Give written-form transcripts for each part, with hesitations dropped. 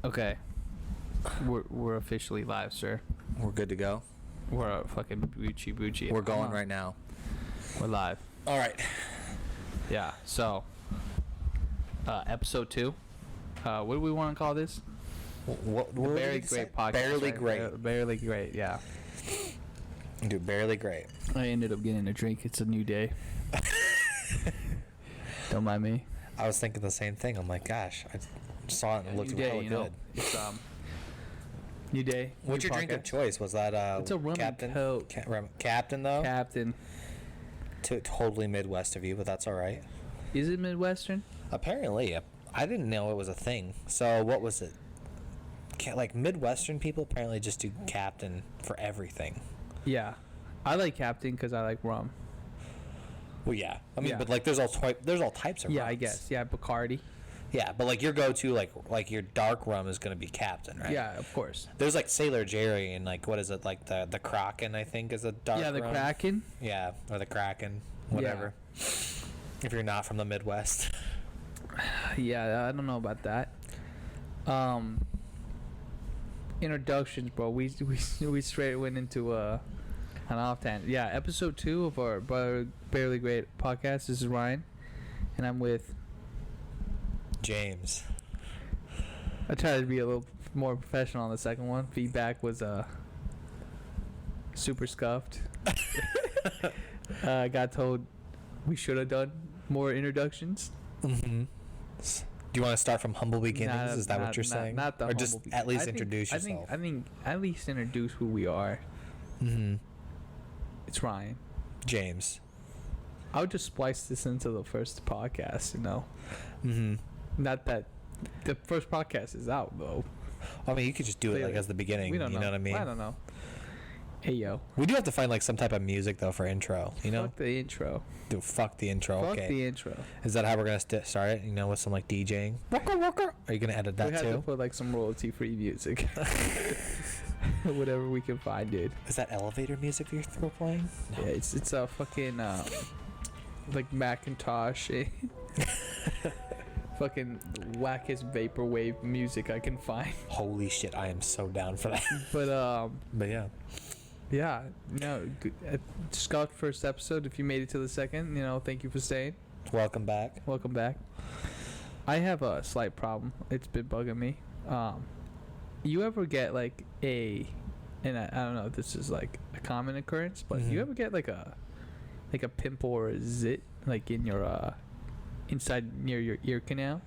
Okay. We're officially live, sir. We're good to go. We're fucking boochie. We're going right now. We're live. All right. Yeah. So, episode 2. What do we want to call this? What the BearlyGreat podcast. BearlyGreat. BearlyGreat. Yeah. Dude, BearlyGreat. I ended up getting a drink. It's a new day. Don't mind me. I was thinking the same thing. I'm like, gosh, I saw it and it looked really good. It's new day. What's your drink of choice? Was that it's a rum Captain? Coke. Captain though. Captain. Totally Midwest of you, but that's all right. Is it Midwestern? Apparently, I didn't know it was a thing. So what was it? Like Midwestern people apparently just do Captain for everything. Yeah, I like Captain because I like rum. Well, yeah. I mean, but like, there's all types of. Yeah, rums. I guess. Yeah, Bacardi. Yeah, but like your go-to, like your dark rum is gonna be Captain, right? Yeah, of course. There's like Sailor Jerry and like what is it, like the Kraken, I think, is a dark. Yeah, the rum. Kraken. Yeah, or the Kraken, whatever. Yeah. If you're not from the Midwest. Yeah, I don't know about that. Introductions, bro. We straight went into an off tangent. Yeah, episode 2 of our BearlyGreat podcast. This is Ryan, and I'm with James. I tried to be a little more professional on the second one. Feedback was super scuffed. I got told we should have done more introductions. Mm-hmm. Do you want to start from humble beginnings? Is that what you're saying? Not the or humble just at least introduce yourself? I think at least introduce who we are. Mm-hmm. It's Ryan. James. I would just splice this into the first podcast, you know? Mm-hmm. Not that the first podcast is out, though. I mean, you could just do it like as the beginning. You know what I mean? I don't know. Hey, yo. We do have to find like some type of music, though, for intro, you know? Fuck the intro. Dude, fuck the intro. Fuck okay. the intro. Is that how we're going to start it? You know, with some like DJing? Walker. Are you going to edit that too? We have to put like some royalty-free music. Whatever we can find, dude. Is that elevator music you're playing? No. Yeah, it's a fucking like Macintosh fucking wackest vaporwave music I can find. Holy shit, I am so down for that. But yeah, no, just got first episode. If you made it to the second, you know, thank you for staying. Welcome back. I have a slight problem. It's been bugging me. You ever get like and I don't know if this is like a common occurrence, but you ever get like a pimple or a zit like in your inside near your ear canal?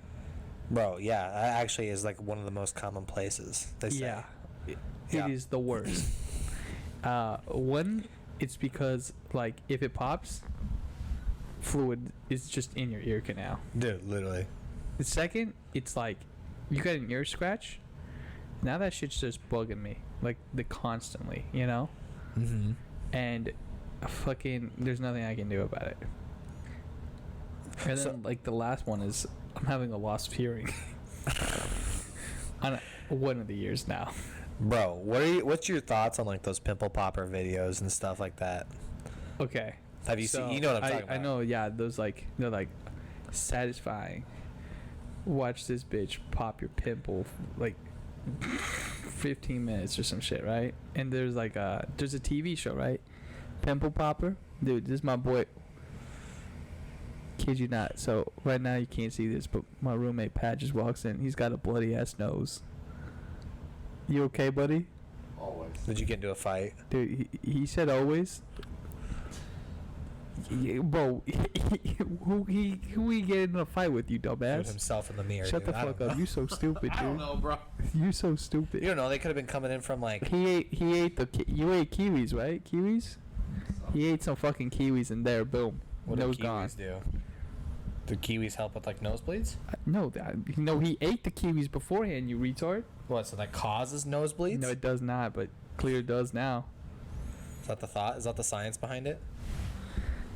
Bro, yeah, that actually is like one of the most common places, they say. Yeah, it is the worst. One, it's because like if it pops, fluid is just in your ear canal. Dude, literally. The second, it's like you got an ear scratch. Now that shit's just bugging me, like constantly, you know. Mm-hmm. And fucking, there's nothing I can do about it. And then like the last one is I'm having a loss of hearing on one of the years now. Bro, what's your thoughts on like those pimple popper videos and stuff like that? Okay. Have you seen? You know what I'm talking about? I know. Yeah, those like they're like satisfying. Watch this bitch pop your pimple like 15 minutes or some shit, right? And there's like there's a TV show, right? Pimple popper, dude. This is my boy. Kid you not. So right now you can't see this, but my roommate Pat just walks in. He's got a bloody ass nose. You okay, buddy? Always. Did you get into a fight? Dude, he said always. Yeah, bro, who he get in a fight with, you dumbass? With himself in the mirror. Shut dude. the fuck up. You so stupid, dude. I don't know, bro. You so stupid. You don't know. They could have been coming in from like. You ate kiwis, right? Kiwis. He ate some fucking kiwis and there, boom. What do kiwis do? Do kiwis help with like nosebleeds? No, he ate the kiwis beforehand, you retard. What, so that causes nosebleeds? No, it does not, but clear does now. Is that the thought? Is that the science behind it?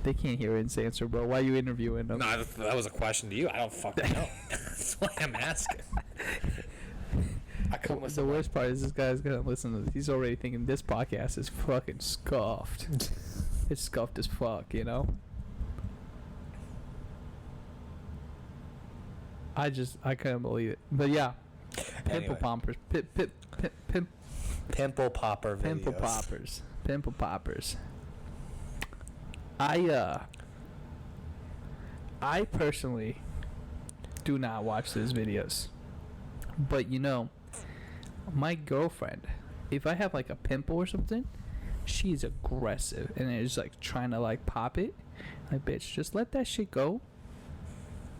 They can't hear his answer, bro. Why are you interviewing them? No, that was a question to you. I don't fucking know. That's why I'm asking. The worst part is this guy's gonna listen to this. He's already thinking this podcast is fucking scuffed. It's scuffed as fuck, you know? I couldn't believe it. But yeah. Pimple poppers. Pimple popper videos. Pimple poppers. Pimple poppers. I personally do not watch those videos. But you know, my girlfriend, if I have like a pimple or something, she's aggressive and is like trying to like pop it. Like, bitch, just let that shit go.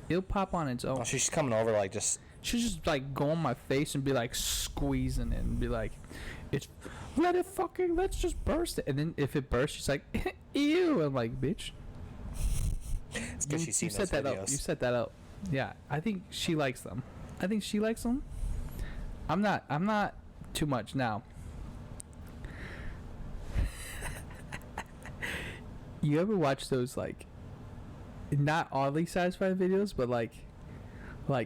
It'll pop on its own. Oh, she's coming over like just. She'll just like go on my face and be like squeezing it and be like, let's just burst it. And then if it bursts, she's like, ew. I'm like, bitch. It's because she's seen you those set that videos. up. You set that up. Yeah, I think she likes them. I'm not too much now. You ever watch those like not oddly satisfying videos, but like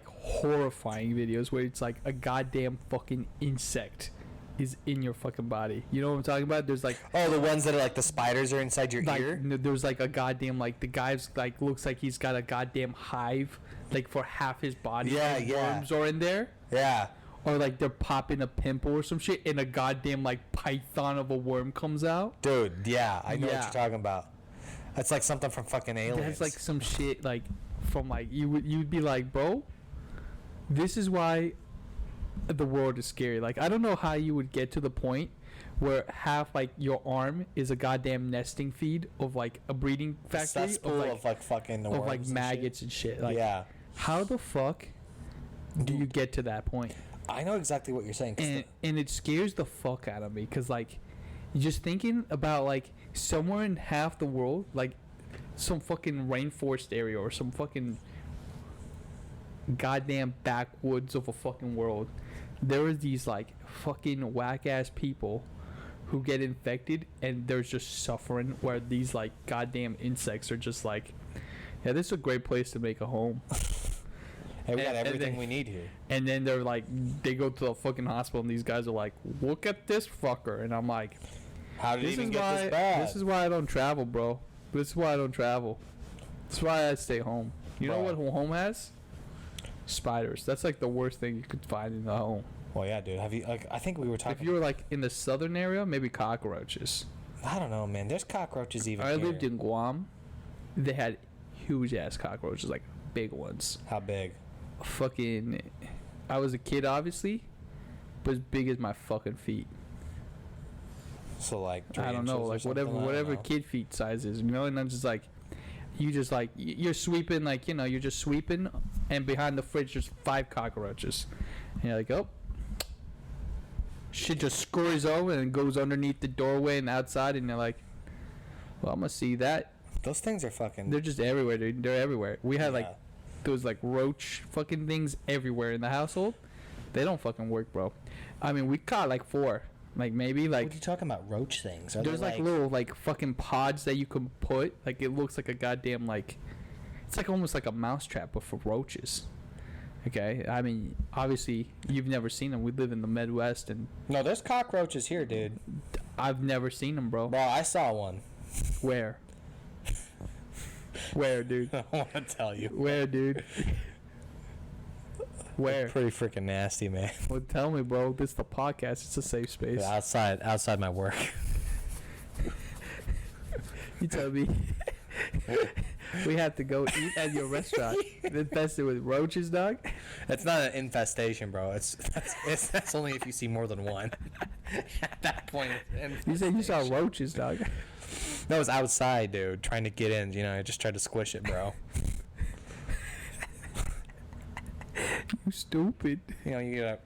horrifying videos where it's like a goddamn fucking insect is in your fucking body? You know what I'm talking about? There's like, oh, the ones that are like the spiders are inside your like, ear. no, there's like a goddamn, like, the guy's like looks like he's got a goddamn hive like for half his body. Yeah, and yeah. Worms are in there. Yeah. Or like they're popping a pimple or some shit and a goddamn like python of a worm comes out. Dude, yeah, I know Yeah. what you're talking about. That's like something from fucking Aliens. That's like some shit like from like you'd be like, bro, this is why the world is scary. Like, I don't know how you would get to the point where half like your arm is a goddamn nesting feed of like a breeding factory of like fucking of worms like and maggots and shit. Like, yeah. How the fuck do you get to that point? I know exactly what you're saying. And it scares the fuck out of me because like just thinking about like somewhere in half the world, like some fucking rainforest area or some fucking goddamn backwoods of a fucking world, there is these like fucking whack ass people who get infected and there's just suffering where these like goddamn insects are just like, yeah, this is a great place to make a home. Hey, we got everything we need here. And then they're like, they go to the fucking hospital and these guys are like, look at this fucker. And I'm like, how did it even get this bad? This is why I don't travel, bro. This is why I don't travel. That's why I stay home. You know what home has? Spiders. That's like the worst thing you could find in the home. Well, yeah, dude. Have you like? I think we were talking. If you were like in the southern area, maybe cockroaches. I don't know, man. There's cockroaches even. I lived in Guam. They had huge ass cockroaches, like big ones. How big? Fucking. I was a kid, obviously, but as big as my fucking feet. So like. I don't know, like whatever kid feet size is, you know. And I'm just like, you're sweeping, like, you know, you're just sweeping, and behind the fridge there's 5 cockroaches, and you're like, oh. Shit just scurries over and goes underneath the doorway and outside, and you're like, well, I'm gonna see that. Those things are fucking. They're just everywhere, dude. They're everywhere. We had like those like roach fucking things everywhere in the household. They don't fucking work, bro. I mean, we caught like 4, like maybe like. What are you talking about? Roach things? Are there's like little like fucking pods that you can put. Like, it looks like a goddamn like. It's like almost like a mousetrap, but for roaches. Okay, I mean, obviously you've never seen them. We live in the Midwest, and no, there's cockroaches here, dude. I've never seen them, bro. Bro, I saw one. Where? Where, dude? I don't want to tell you. Where, dude? Where? Pretty freaking nasty, man. Well, tell me, bro. This is the podcast. It's a safe space. Yeah, outside my work. You tell me. We have to go eat at your restaurant. Infested with roaches, dog. It's not an infestation, bro. That's only if you see more than one. At that point, you said you saw roaches, dog. That was outside, dude. Trying to get in. You know, I just tried to squish it, bro. You stupid. You know, you gotta.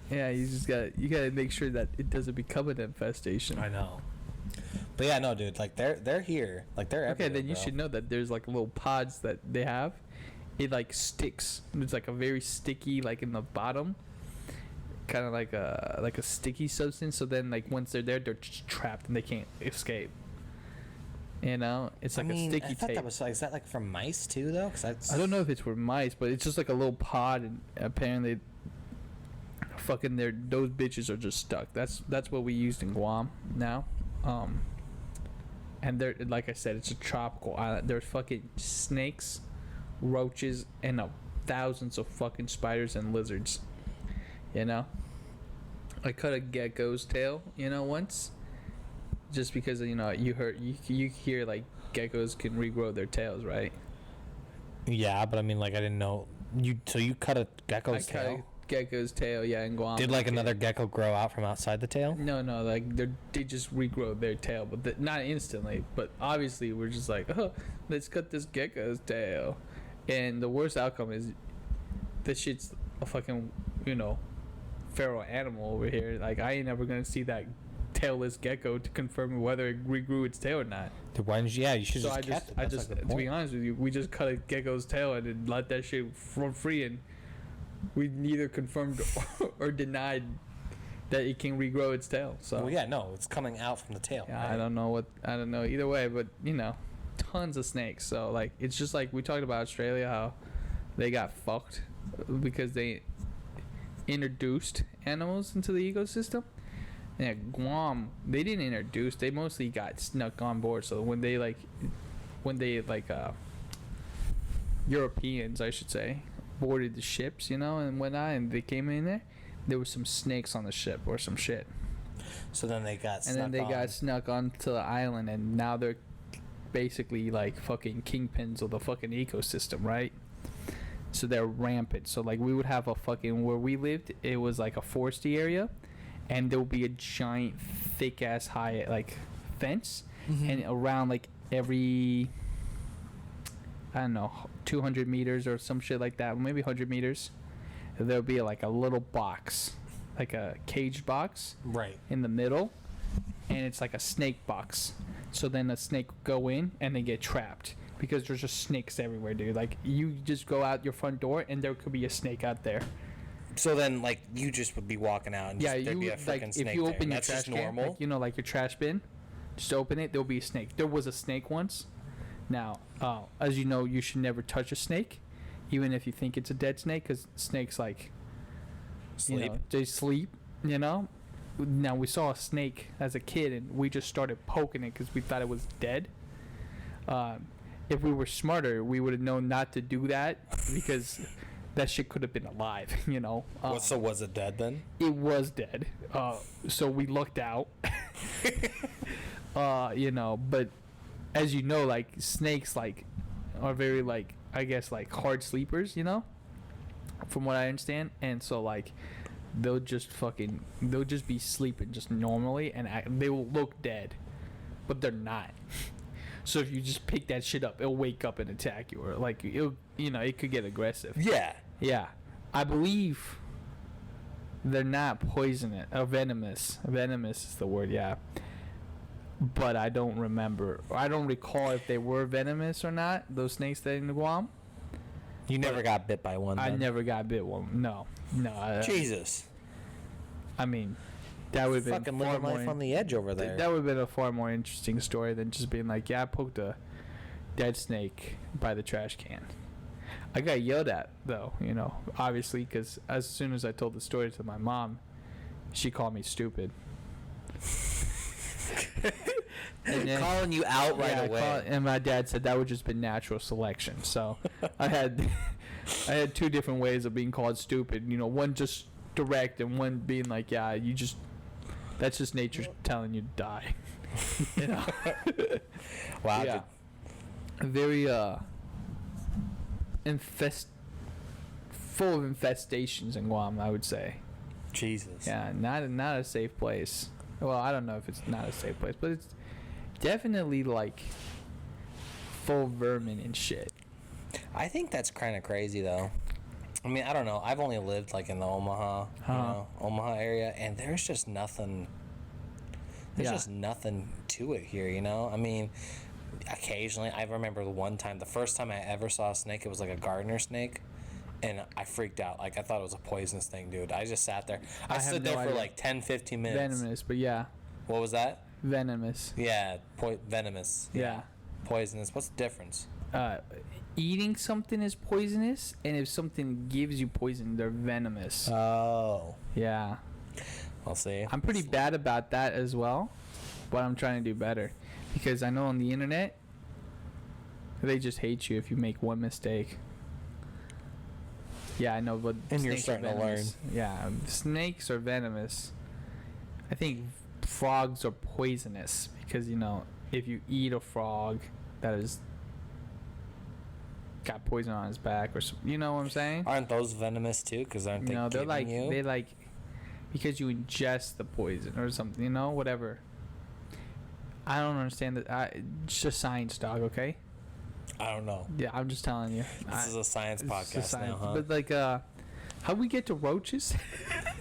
Yeah, you gotta make sure that it doesn't become an infestation. I know. But yeah, no, dude. Like they're here. Like they're everywhere. Okay, then you bro. should know that there's like little pods that they have. It like sticks. It's like a very sticky, like in the bottom, kind of like a sticky substance. So then, like once they're there, they're just trapped and they can't escape. You know, it's like a sticky I thought tape. that was like, is that like from mice too, though? Cause I don't know if it's for mice, but it's just like a little pod, and apparently, fucking those bitches are just stuck. That's what we used in Guam now. And they're, like I said, it's a tropical island. There's fucking snakes, roaches, and thousands of fucking spiders and lizards. You know, I cut a gecko's tail, once, just because you hear like geckos can regrow their tails, right? Yeah, but I mean, like, I didn't know So you cut a gecko's tail? I cut a gecko's tail, yeah, in Guam. Did like another gecko grow out from outside the tail? No, like they just regrow their tail, but not instantly. But obviously, we're just like, oh, let's cut this gecko's tail, and the worst outcome is this shit's a fucking feral animal over here. Like, I ain't never gonna see that tailless gecko to confirm whether it regrew its tail or not. Why didn't you? Yeah, you should So just kept it. I just, to be honest with you, we just cut a gecko's tail and then let that shit run free, and we neither confirmed or denied that it can regrow its tail. So well, yeah, no, it's coming out from the tail. yeah, right? I don't know either way, but tons of snakes. So like, it's just like we talked about Australia, how they got fucked because they introduced animals into the ecosystem. Yeah, Guam, they didn't introduce, they mostly got snuck on board. So when they Europeans, I should say, boarded the ships, and whatnot, and they came in there was some snakes on the ship or some shit. So then they got snuck And then they got snuck onto the island, and now they're basically like fucking kingpins of the fucking ecosystem, right? So they're rampant. So like, we would have where we lived, it was like a foresty area, and there will be a giant thick ass high like fence, and around like every, I don't know, 200 meters or some shit like that, maybe 100 meters, there'll be like a little box, like a caged box, right in the middle, and it's like a snake box. So then a snake will go in and they get trapped because there's just snakes everywhere, dude. Like, you just go out your front door and there could be a snake out there. So then, like, you just would be walking out and there'd be a freaking snake if you open there. your That's trash just can, normal? like your trash bin, just open it, there'll be a snake. There was a snake once. Now, as you know, you should never touch a snake, even if you think it's a dead snake, because snakes, like, Sleep? they sleep, Now, we saw a snake as a kid, and we just started poking it because we thought it was dead. If we were smarter, we would have known not to do that, because that shit could have been alive, So was it dead then? It was dead. So we looked out. But as you know, like, snakes, like, are very, like, I guess, like, hard sleepers, from what I understand. And so, like, they'll just be sleeping just normally, and they will look dead, but they're not. So if you just pick that shit up, it'll wake up and attack you, or like, it could get aggressive. Yeah, I believe they're not poisonous or venomous. Venomous is the word, yeah. But I don't recall if they were venomous or not, those snakes that in Guam. You never got bit by one, I then? never got bit one. No. Jesus. I mean, that would have been fucking far living life more on the edge over there. That would have been a far more interesting story than just being like, yeah, I poked a dead snake by the trash can. I got yelled at, though, obviously, because as soon as I told the story to my mom, she called me stupid. And then, calling you out right away. And my dad said that would just be natural selection. So I had two different ways of being called stupid. One just direct, and one being like, yeah, that's just nature telling you to die. Wow. Yeah. Very full of infestations in Guam, I would say. Jesus. Yeah, not a safe place. Well, I don't know if it's not a safe place, but it's definitely like full of vermin and shit. I think that's kind of crazy, though. I mean, I don't know. I've only lived like in the Omaha, Omaha area, and there's just nothing. There's just nothing to it here, I mean, occasionally, I remember the one time, the first time I ever saw a snake, it was like a gardener snake. And I freaked out. Like, I thought it was a poisonous thing, dude. I just sat there. I stood there for like 10, 15 minutes. Venomous, but yeah. What was that? Venomous. Yeah, venomous. Yeah. Poisonous. What's the difference? Eating something is poisonous, and if something gives you poison, they're venomous. Oh. Yeah. I'll see. I'm pretty bad about that as well, but I'm trying to do better. Because I know on the internet, they just hate you if you make one mistake. Yeah, I know, but And you're snakes are starting to venomous. Yeah, snakes are venomous. I think frogs are poisonous because, if you eat a frog that is got poison on his back or something, you know what I'm saying? Aren't those venomous too? Because aren't they They're giving like you? they like because you ingest the poison or something, whatever. I don't understand that. It's just science, dog. Okay. I don't know. Yeah, I'm just telling you. This is a science podcast now, huh? But like, how we get to roaches? I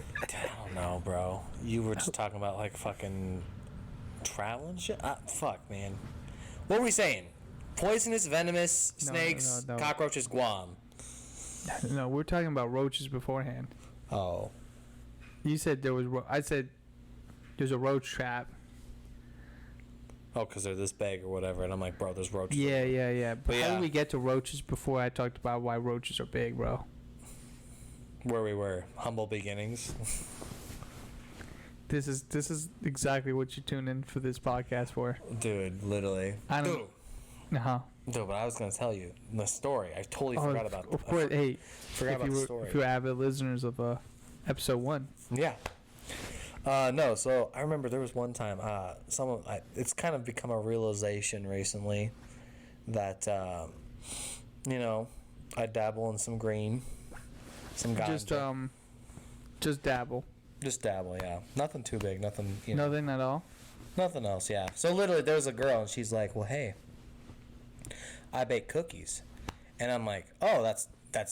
don't know, bro. You were just talking about like fucking travel and shit. Fuck, man. What were we saying? Poisonous, venomous, snakes, no. cockroaches, Guam. No, we're talking about roaches beforehand. Oh. You said there was. I said there's a roach trap. Oh, because they're this big or whatever, and I'm like, bro, there's roaches. Yeah. But how yeah. did we get to roaches before I talked about why roaches are big, bro? Where we were, humble beginnings. This is exactly what you tune in for this podcast for. Dude, literally. Dude, but I was gonna tell you the story. I totally forgot about. Of course, hey, forgot about the story. If you were avid listeners of episode 1. Yeah. No, so I remember there was one time, it's kind of become a realization recently that, I dabble in some green, some ganja. Just dabble. Just dabble, yeah. Nothing too big, nothing, Nothing at all? Nothing else, yeah. So literally there was a girl and she's like, well, hey, I bake cookies. And I'm like, oh, that's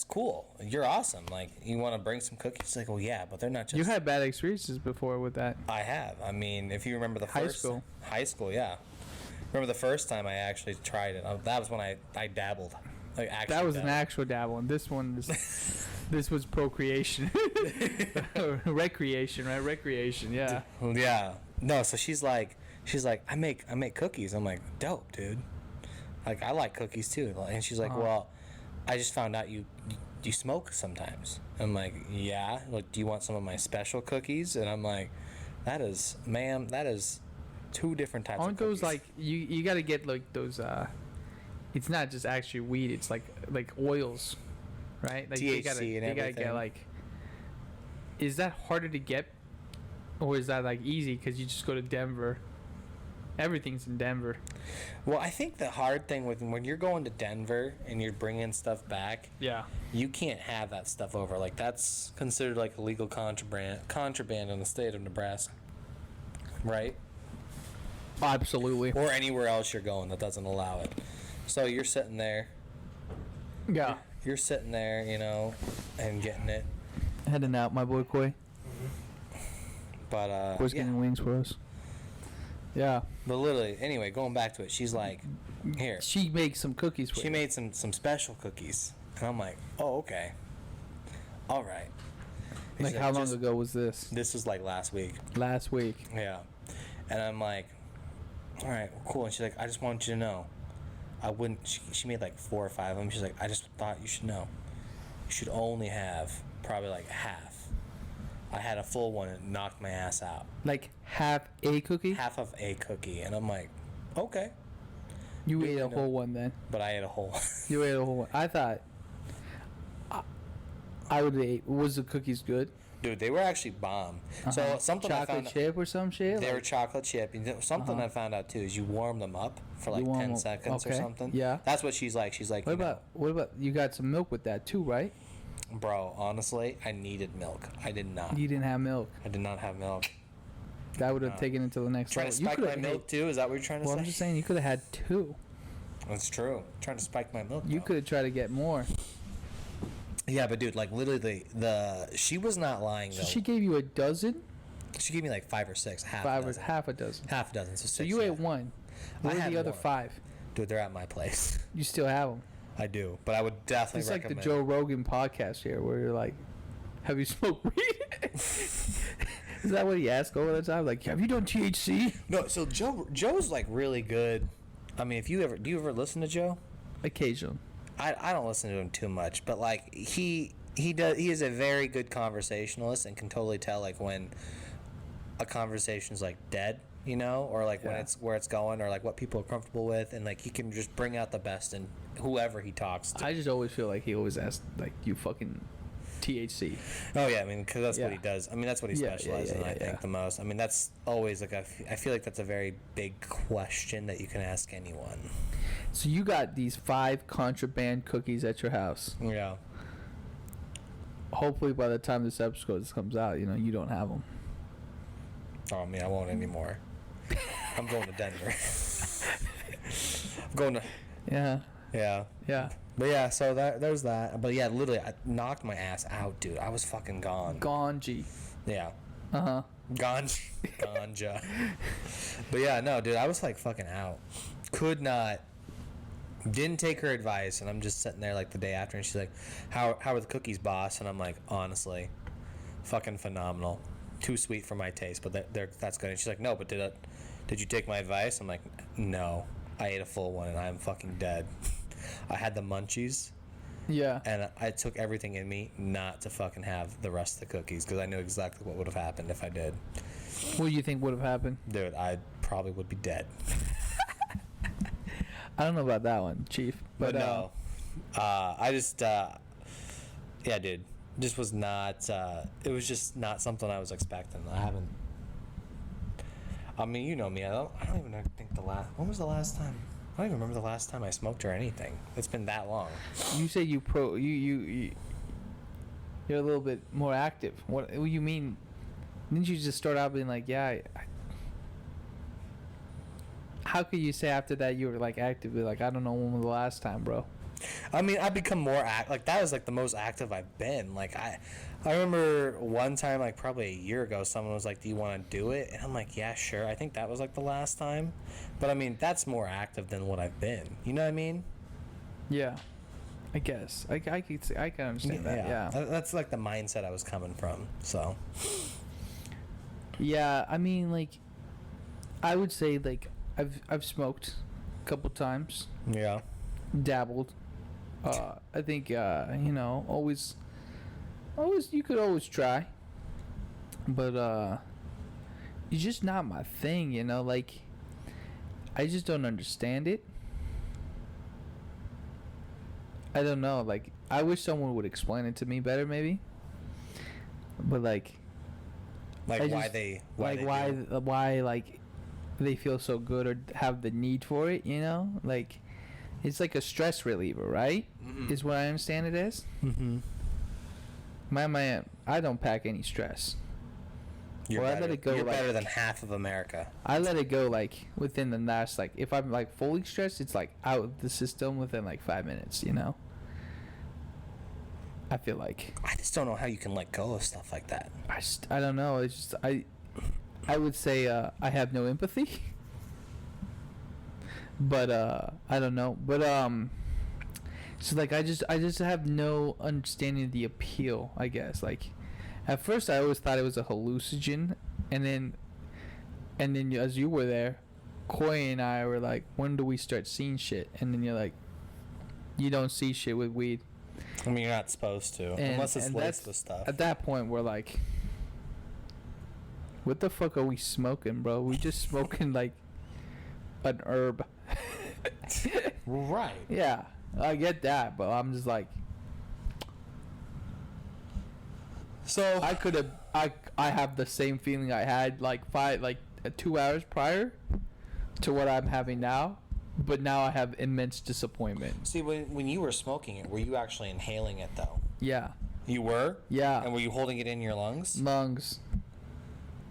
cool. You're awesome. Like, you want to bring some cookies? She's like, well, yeah, but they're not just... You had bad experiences before with that. I have. I mean, if you remember the first... High school, yeah. Remember the first time I actually tried it? That was when I dabbled. Like, actually that was dabbled. an actual dabble, and this one is... this was procreation. Recreation, right? Recreation, yeah. Yeah. No, so she's like, I make cookies. I'm like, dope, dude. Like, I like cookies, too. And she's like, well... I just found out you smoke sometimes. I'm like, yeah. Like, do you want some of my special cookies? And I'm like, that is 2 different types of cookies. Aren't those like you got to get like those? It's not just actually weed. It's like oils, right? Like THC you gotta everything. get like. Is that harder to get, or is that like easy because you just go to Denver? Everything's in Denver. Well, I think the hard thing when you're going to Denver and you're bringing stuff back, you can't have that stuff over. Like, that's considered like illegal contraband in the state of Nebraska, right? Absolutely. Or anywhere else you're going that doesn't allow it. So you're sitting there. Yeah. You're sitting there, and getting it. Heading out, my boy Koi. But Koi's getting wings for us. Yeah. But literally, anyway, going back to it, she's like, here. She makes some cookies for you. She made some special cookies. And I'm like, oh, okay. All right. And like, how long ago was this? This was like last week. Last week. Yeah. And I'm like, all right, well, cool. And she's like, I just want you to know. I wouldn't, she made like 4 or 5 of them. She's like, I just thought you should know. You should only have probably like half. I had a full one and knocked my ass out. Like half a cookie? Half of a cookie. And I'm like, okay. You ate a whole one then? But I ate a whole one. You ate a whole one. I thought I would eat. Was the cookies good? Dude, they were actually bomb. So something chocolate I found chip or some shit? They were chocolate chip. Something I found out too is you warm them up for like 10 seconds or something. Yeah. That's what she's like. She's like, what about you got some milk with that too, right? Bro, honestly, I needed milk. I did not. You didn't have milk. I did not have milk. That would have taken it to the next level. Trying to spike my milk too? Is that what you're trying to say? Well, I'm just saying you could have had 2. That's true. Trying to spike my milk. You could have tried to get more. Yeah, but dude, like literally, she was not lying though. So she gave you a dozen? She gave me like 5 or 6, half a dozen. Half a dozen. So you ate one. Where are the other 5? Dude, they're at my place. You still have them? I do, but I would definitely recommend. It's like the Joe Rogan podcast here, where you're like, "Have you smoked weed?" Is that what he asks all the time? Like, have you done THC? No. So Joe's like really good. I mean, do you ever listen to Joe? Occasionally. I don't listen to him too much, but like he is a very good conversationalist and can totally tell like when a conversation's like dead, or like when it's where it's going, or like what people are comfortable with, and like he can just bring out the best in whoever he talks to. I just always feel like he always asks like, you fucking THC. Oh yeah, I mean, because that's Yeah. what he does. I mean, that's what he specializes in. I think the most. I mean, that's always like I feel like that's a very big question that you can ask anyone. So you got these 5 contraband cookies at your house. Yeah. Hopefully, by the time this episode comes out, you don't have them. Oh, I mean, I won't anymore. I'm going to Denver. I'm going to. Yeah. Yeah. Yeah. But yeah, so there's that. But yeah, literally, I knocked my ass out, dude. I was fucking gone. Ganji. Yeah. Uh-huh. Ganja. But yeah, no, dude, I was like fucking out. Could not. Didn't take her advice, and I'm just sitting there like the day after, and she's like, "How are the cookies, boss?" And I'm like, honestly, fucking phenomenal. Too sweet for my taste, but that's good. And she's like, "No, but did you take my advice?" I'm like, "No, I ate a full one, and I'm fucking dead." I had the munchies. Yeah. And I took everything in me not to fucking have the rest of the cookies because I knew exactly what would have happened if I did. What do you think would have happened? Dude, I probably would be dead. I don't know about that one, Chief. But no. I just, yeah, dude. Just was not, it was just not something I was expecting. I mean, you know me. I don't even think when was the last time? I don't even remember the last time I smoked or anything. It's been that long. You say you're a little bit more active. What do you mean? Didn't you just start out being like, yeah? How could you say after that you were like actively like, I don't know when was the last time, bro? I mean, I've become more like that was like the most active I've been. Like I remember one time, like probably a year ago, someone was like, "Do you want to do it?" And I'm like, "Yeah, sure." I think that was like the last time, but I mean, that's more active than what I've been. You know what I mean? Yeah, I guess I can understand that. Yeah, that's like the mindset I was coming from. So. Yeah, I mean, like, I would say like I've smoked a couple times. Yeah. Dabbled. I think always you could always try, but it's just not my thing, like I just don't understand it. I don't know, like I wish someone would explain it to me better maybe, but like why like they feel so good or have the need for it, like it's like a stress reliever, right? Mm-hmm. Is what I understand it is. Mm-hmm. I don't pack any stress. You're better than half of America. I let it go like within the last, like if I'm like fully stressed, it's like out of the system within like 5 minutes, I feel like. I just don't know how you can let go of stuff like that. I don't know. It's just I would say I have no empathy. But I don't know. But so like I just have no understanding of the appeal, I guess. Like at first I always thought it was a hallucinogen, and then as you were there, Coy and I were like, when do we start seeing shit? And then you're like, you don't see shit with weed. I mean, you're not supposed to, unless it's laced with stuff. At that point we're like, what the fuck are we smoking, bro? We just smoking like an herb. Right. Yeah, I get that, but I'm just like, so I have the same feeling I had like 2 hours prior to what I'm having now, but now I have immense disappointment. See, when you were smoking it, were you actually inhaling it though? Yeah. You were? Yeah. And were you holding it in your lungs? Lungs.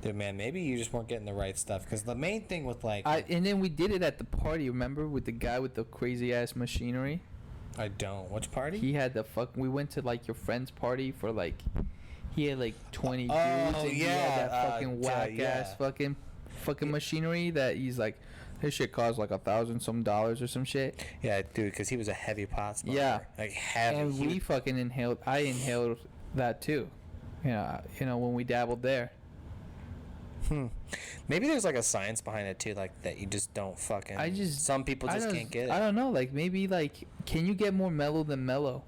Dude, man, maybe you just weren't getting the right stuff. Because the main thing with like... and then we did it at the party, remember? With the guy with the crazy-ass machinery. I don't. Which party? He had we went to like your friend's party for like... He had like 20 dudes. And he had that fucking whack-ass fucking machinery that he's like... This shit cost like $1,000 some or some shit. Yeah, dude, because he was a heavy pot smoker. Yeah. Like heavy. And we fucking inhaled... I inhaled that too. When we dabbled there. Maybe there's like a science behind it too, like that you just don't fucking. Some people just can't get it. I don't know. Like maybe like, can you get more mellow than mellow?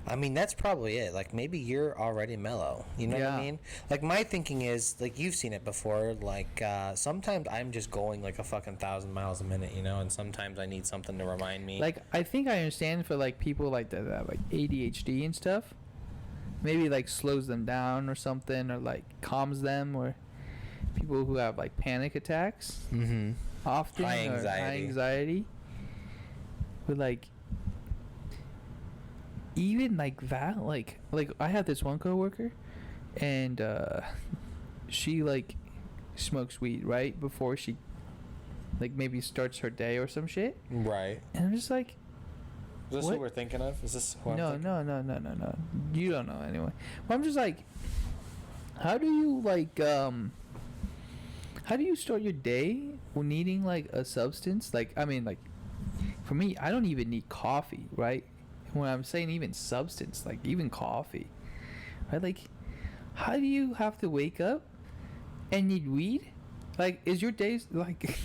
I mean, that's probably it. Like maybe you're already mellow. You know what I mean? Like my thinking is like you've seen it before. Like sometimes I'm just going like a fucking 1,000 miles a minute, and sometimes I need something to remind me. Like I think I understand for like people like that have like ADHD and stuff. maybe like slows them down or something, or like calms them, or people who have like panic attacks often, high or high anxiety, with like even like that, like I have this one coworker, and she like smokes weed right before she like maybe starts her day or some shit, Right. and I'm just like, Is this what? who we're thinking of? Is this who I'm No, thinking? no. You don't know anyway. But I'm just like, how do you like how do you start your day when needing like a substance? Like, I mean, like for me, I don't even need coffee, right? When I'm saying even substance, like even coffee, right? Like, how do you have to wake up and need weed? Like, is your days like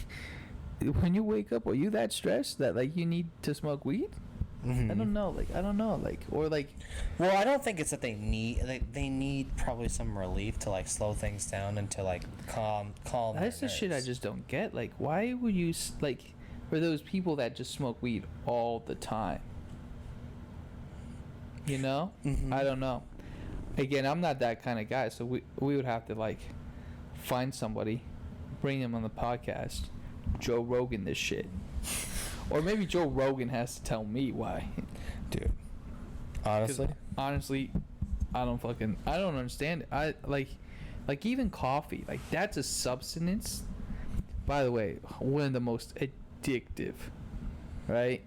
when you wake up, are you that stressed that like you need to smoke weed? I don't know, or like. Well, I don't think it's that they need. They need probably some relief to like slow things down and to like calm. That's the shit I just don't get. Like, why would you like? For those people that just smoke weed all the time, you know? I don't know. Again, I'm not that kind of guy, so we would have to like find somebody, bring him on the podcast, Joe Rogan this shit. Or maybe Joe Rogan has to tell me why. Dude. Honestly, I don't understand it. I like even coffee, like that's a substance. By the way, one of the most addictive, right?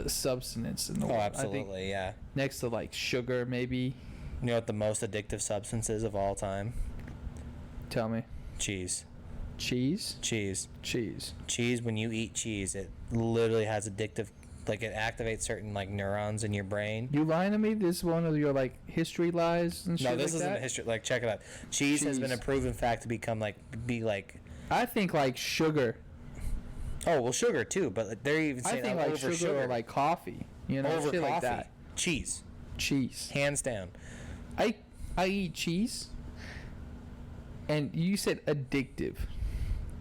Substance in the world. Absolutely, yeah. Next to like sugar, maybe. You know what the most addictive substance is of all time? Tell me. Cheese. Cheese. Cheese, when you eat cheese, it literally has addictive, like it activates certain like neurons in your brain. You lying to me? This is one of your like history lies and shit. No, this like isn't that? a history. Like, check it out. Cheese has been a proven fact to be like. I think like sugar. Oh well, sugar too, but they're even saying I think like over sugar or like coffee. You know, over shit coffee. like that. Cheese, hands down. I eat cheese. And you said addictive.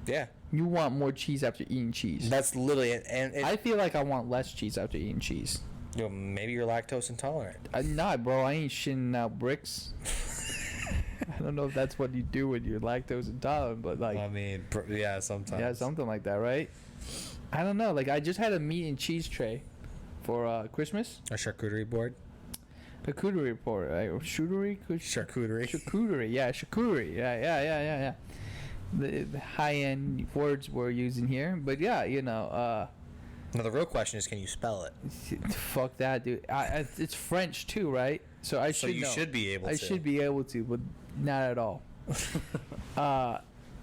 Yeah. You want more cheese after eating cheese. That's literally it. And I feel like I want less cheese after eating cheese. You know, maybe you're lactose intolerant. Nah, bro. I ain't shitting out bricks. I don't know if that's what you do when you're lactose intolerant, but like. I mean, yeah, sometimes. Yeah, something like that, right? I don't know. Like, I just had a meat and cheese tray for Christmas. A charcuterie board. A charcuterie board, right? Or charcuterie. Charcuterie. Yeah, charcuterie. Yeah. The high-end words we're using here, but yeah, you know. Now the real question is, can you spell it? Fuck that, dude. It's French too, right? So I should. So you should be able to. I should be able to, but not at all.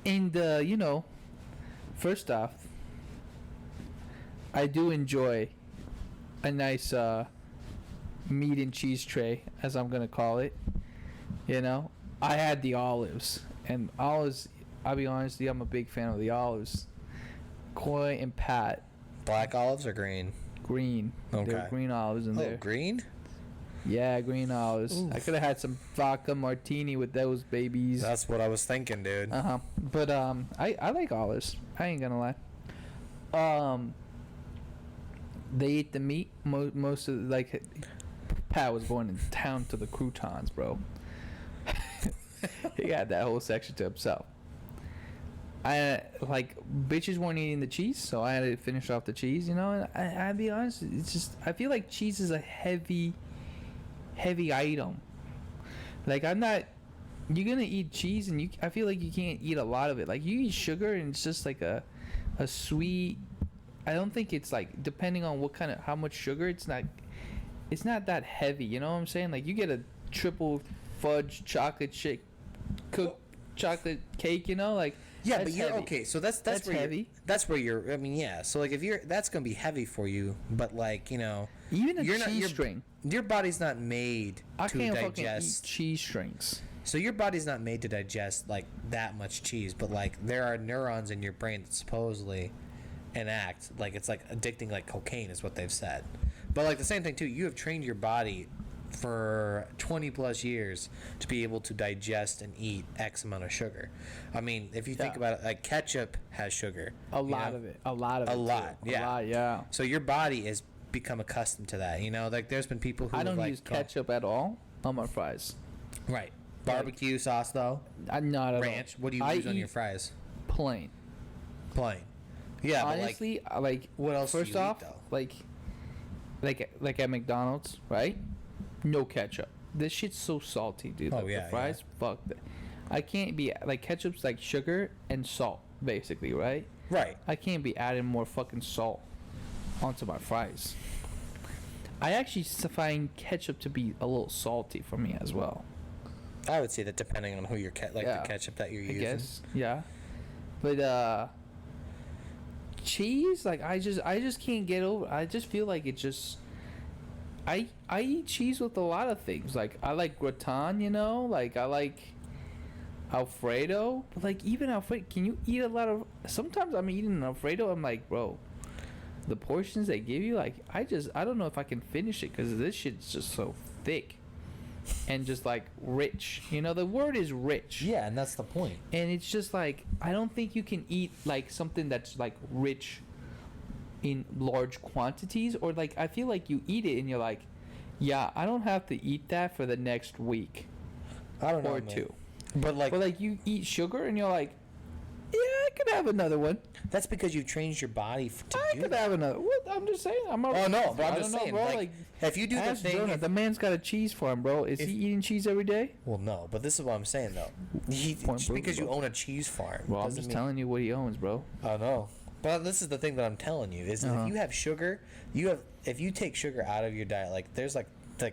And you know, first off, I do enjoy a nice meat and cheese tray, as I'm gonna call it. You know, I had the olives, and olives. I'll be honest with you, I'm a big fan of the olives. Coy and Pat. Black olives or green? Green. Okay. There were green olives in there. Oh, green? Yeah, green olives. Oof. I could have had some vodka martini with those babies. That's what I was thinking, dude. But I like olives. I ain't gonna lie. They eat the meat. Most of like, Pat was going in town to the croutons, bro. He had that whole section to himself. I like bitches weren't eating the cheese, so I had to finish off the cheese, you know. And I'll be honest, it's just I feel like cheese is a heavy item. Like I'm not. You're gonna eat cheese, and I feel like you can't eat a lot of it. Like you eat sugar, and it's just like a sweet. I don't think it's like depending on how much sugar. It's not that heavy. You know what I'm saying? Like you get a triple fudge chocolate shake, cooked chocolate cake. You know, like. Yeah, but you're heavy. okay. So that's where heavy. That's where you're. I mean, yeah. So like, if that's gonna be heavy for you, but like, you know, even a cheese string. Your body's not made to digest. I can't fucking eat cheese strings. So your body's not made to digest like that much cheese, but like there are neurons in your brain that supposedly enact like it's like addicting, like cocaine is what they've said. But like the same thing too. You have trained your body for 20 plus years to be able to digest and eat X amount of sugar. I mean, if you think about it, like ketchup has sugar. A lot of it. Yeah. So your body has become accustomed to that. You know, like there's been people who I don't like use ketchup at all. on my fries. Right. Barbecue sauce though. Not at Ranch. all. What do you use on your fries? Plain. Plain. Yeah. Honestly, but like, what else? First do you off, eat, though? like at McDonald's, right? No ketchup. This shit's so salty, dude. Oh, Like, yeah, the fries, fuck that. I can't be like ketchup's like sugar and salt, basically, right? Right. I can't be adding more fucking salt onto my fries. I actually find ketchup to be a little salty for me as well. I would say that depending on who you're the ketchup that you're using. I guess, yeah. But cheese, like I just can't get over. I just feel like it just. I eat cheese with a lot of things. Like I like gratin, you know. Like I like Alfredo. But like even Alfredo, can you eat a lot of? Sometimes I'm eating an Alfredo. I'm like, bro, the portions they give you, like I don't know if I can finish it because this shit's just so thick. And just like rich, you know, the word is rich. Yeah, and that's the point. And it's just like I don't think you can eat like something that's like rich in large quantities, or like I feel like you eat it and you're like, yeah, I don't have to eat that for the next week. I don't know, or man. two. But like you eat sugar and you're like, yeah, I could have another one. That's because you've changed your body to I do could that. have another. What I'm just saying. Oh no, but I'm I just don't know, saying, bro. like, if you do the ask thing, Jonah, the man's got a cheese farm, bro. Is he eating cheese every day? Well, no, but this is what I'm saying though. Just because you own a cheese farm. Well, I'm just telling you what he owns, bro. I know. But this is the thing that I'm telling you is if you have sugar, if you take sugar out of your diet, like there's like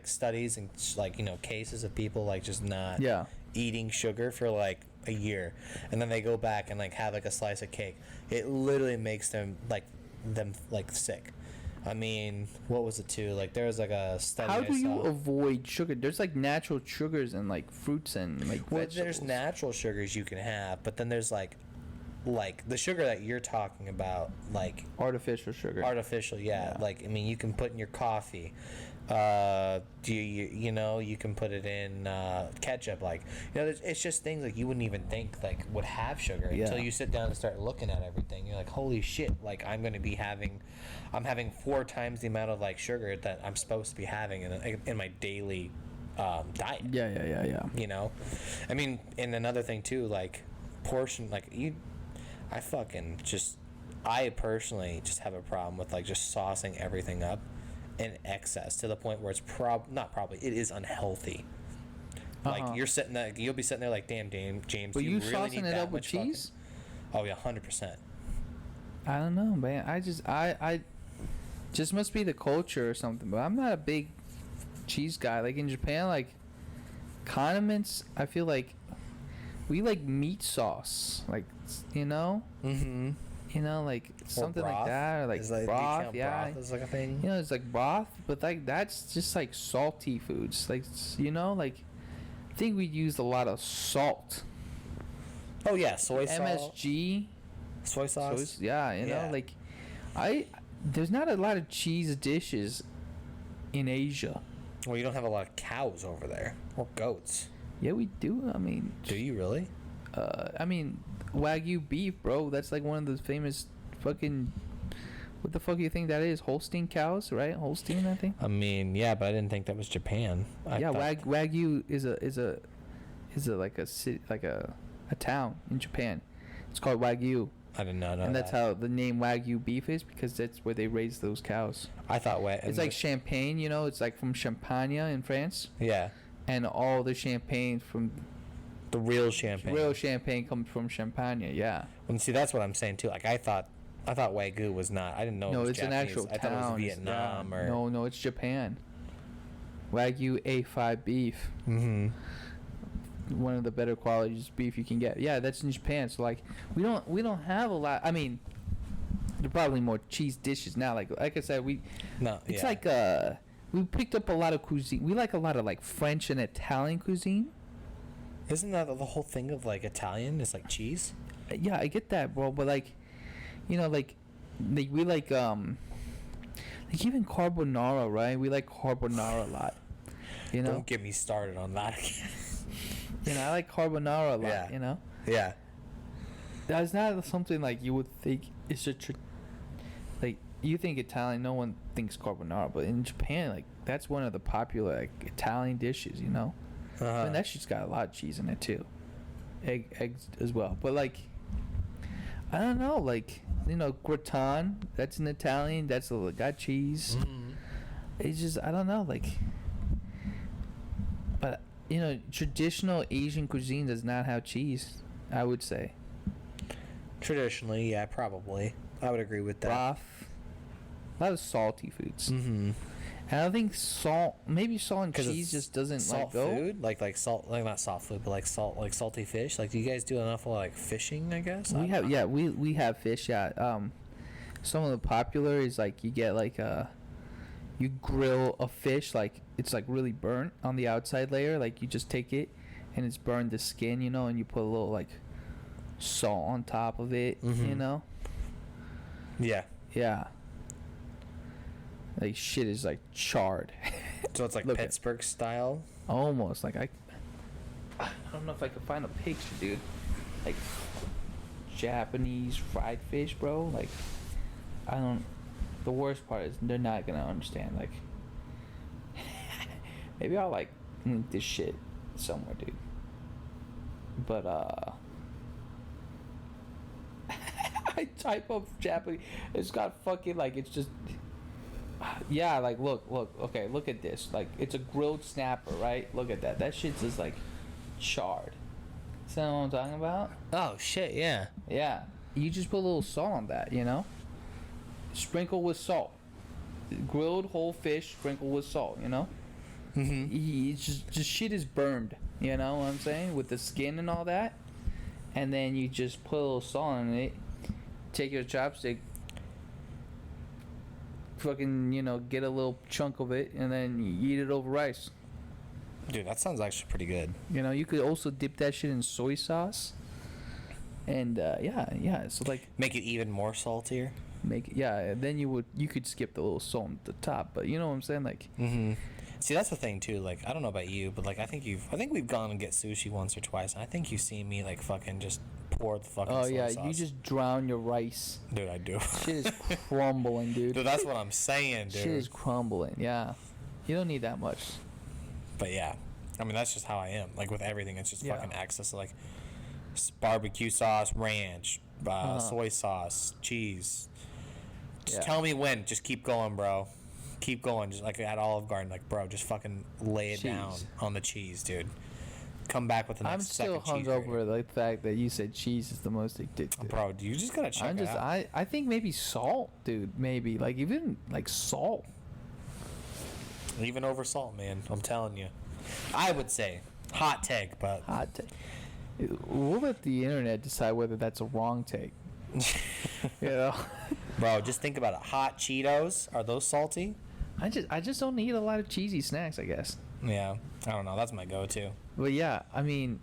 studies and like, you know, cases of people like just not eating sugar for like a year, and then they go back and like have like a slice of cake. It literally makes them sick. I mean, what was it too? Like there was like a study. How do you avoid sugar? There's like natural sugars and like fruits and like vegetables. There's natural sugars you can have, but then there's like the sugar that you're talking about, like artificial sugar. Artificial, yeah. Like I mean, you can put in your coffee. You know, you can put it in ketchup. Like, you know, it's just things like you wouldn't even think like would have sugar until you sit down and start looking at everything. You're like, holy shit! Like I'm having 4 times the amount of like sugar that I'm supposed to be having in my daily diet. Yeah. You know, I mean, and another thing too, like portion, like I personally just have a problem with like just saucing everything up in excess to the point where it's it is unhealthy. Like you're sitting there, you'll be sitting there like, damn, James. But do you really saucing need it that up with much cheese? Oh yeah, 100%. I don't know, man. I just must be the culture or something. But I'm not a big cheese guy. Like in Japan, like condiments, I feel like we like meat sauce, like, you know. Mm-hmm. You know, like something like that, or like broth. Yeah, broth is like a thing. You know, it's like broth, but like that's just like salty foods. Like, you know, like I think we used a lot of salt. Oh yeah, soy sauce. MSG. Soy sauce. Yeah, you know, like there's not a lot of cheese dishes in Asia. Well, you don't have a lot of cows over there or goats. Yeah, we do. I mean, do you really? I mean, Wagyu beef, bro. That's like one of the famous fucking. What the fuck do you think that is? Holstein cows, right? Holstein, I think. I mean, yeah, but I didn't think that was Japan. Wagyu is a like a city, like a town in Japan. It's called Wagyu. I did not know. And that's how the name Wagyu beef is, because that's where they raise those cows. I thought it's like champagne, you know. It's like from Champagne in France. Yeah. And all the champagne from. The real champagne. Real champagne comes from Champagne, yeah. Well, see, that's what I'm saying too. Like I thought Wagyu was not. I didn't know. No, it was it's Japanese. an actual I town. thought it was Vietnam or. No, it's Japan. Wagyu A5 beef. Mm-hmm. One of the better qualities beef you can get. Yeah, that's in Japan. So like, we don't have a lot. I mean, there are probably more cheese dishes now. Like I said, it's like we picked up a lot of cuisine. We like a lot of like French and Italian cuisine. Isn't that the whole thing of like Italian? It's like cheese. Yeah, I get that, bro. But like, you know, like we like even carbonara, right? We like carbonara a lot. You know. Don't get me started on that again. You know, I like carbonara a lot. Yeah. You know. Yeah. That's not something like you would think it's like you think Italian, no one thinks carbonara, but in Japan, like that's one of the popular like Italian dishes, you know. And that shit's got a lot of cheese in it too, eggs as well. But like, I don't know, like you know, gratin, that's an Italian, that's got cheese. Mm-hmm. It's just I don't know, like, but you know, traditional Asian cuisine does not have cheese. I would say. Traditionally, yeah, probably. I would agree with that. Broth, a lot of salty foods. Mm-hmm. And I think maybe salt and cheese just doesn't salt like go. Food, like salt, like not soft food, but like salty fish. Like, do you guys do enough of like fishing? I guess We have fish. Yeah. Some of the popular is like you get like you grill a fish like it's like really burnt on the outside layer. Like you just take it and it's burned the skin, you know, and you put a little like salt on top of it, you know. Yeah. Yeah. Like shit is like charred. So it's like Pittsburgh style? Almost. Like I don't know if I could find a picture, dude. Like Japanese fried fish, bro. Like the worst part is they're not gonna understand. Like maybe I'll like link this shit somewhere, dude. But I type up Japanese. It's got fucking like it's just. Yeah, like look, okay, look at this. Like it's a grilled snapper, right? Look at that. That shit's just like charred. Is that what I'm talking about? Oh shit, yeah. Yeah. You just put a little salt on that, you know? Sprinkle with salt. Grilled whole fish, sprinkle with salt, you know? Mm-hmm. It's just shit is burned, you know what I'm saying? With the skin and all that. And then you just put a little salt on it. Take your chopstick, fucking, you know, get a little chunk of it, and then you eat it over rice. Dude, that sounds actually pretty good. You know, you could also dip that shit in soy sauce. And, yeah, so like... Make it even more saltier? Then you could skip the little salt at the top, but you know what I'm saying? Like... Mm-hmm. See, that's the thing, too. Like, I don't know about you, but, like, I think we've gone and get sushi once or twice, and I think you've seen me, like, fucking just pour the fucking soy sauce. You just drown your rice. Dude, I do. Shit is crumbling, dude. Dude, that's what I'm saying, dude. Shit is crumbling, yeah. You don't need that much. But, yeah. I mean, that's just how I am. Like, with everything, it's just fucking excess. Like, barbecue sauce, ranch, soy sauce, cheese. Just tell me when. Just keep going, bro. Keep going. Just like at Olive Garden, like, bro, just fucking lay it down on the cheese, dude. Come back with the next second cheese. I'm still hung over the fact that you said cheese is the most addictive. Bro, you just gotta check it out. I think maybe salt, dude. Maybe. Like, even, like, salt. Even over salt, man. I'm telling you. I would say. Hot take, but... Hot take. We'll let the internet decide whether that's a wrong take. You know? Bro, just think about it. Hot Cheetos, are those salty? I just don't eat a lot of cheesy snacks, I guess. Yeah, I don't know. That's my go-to. But yeah, I mean,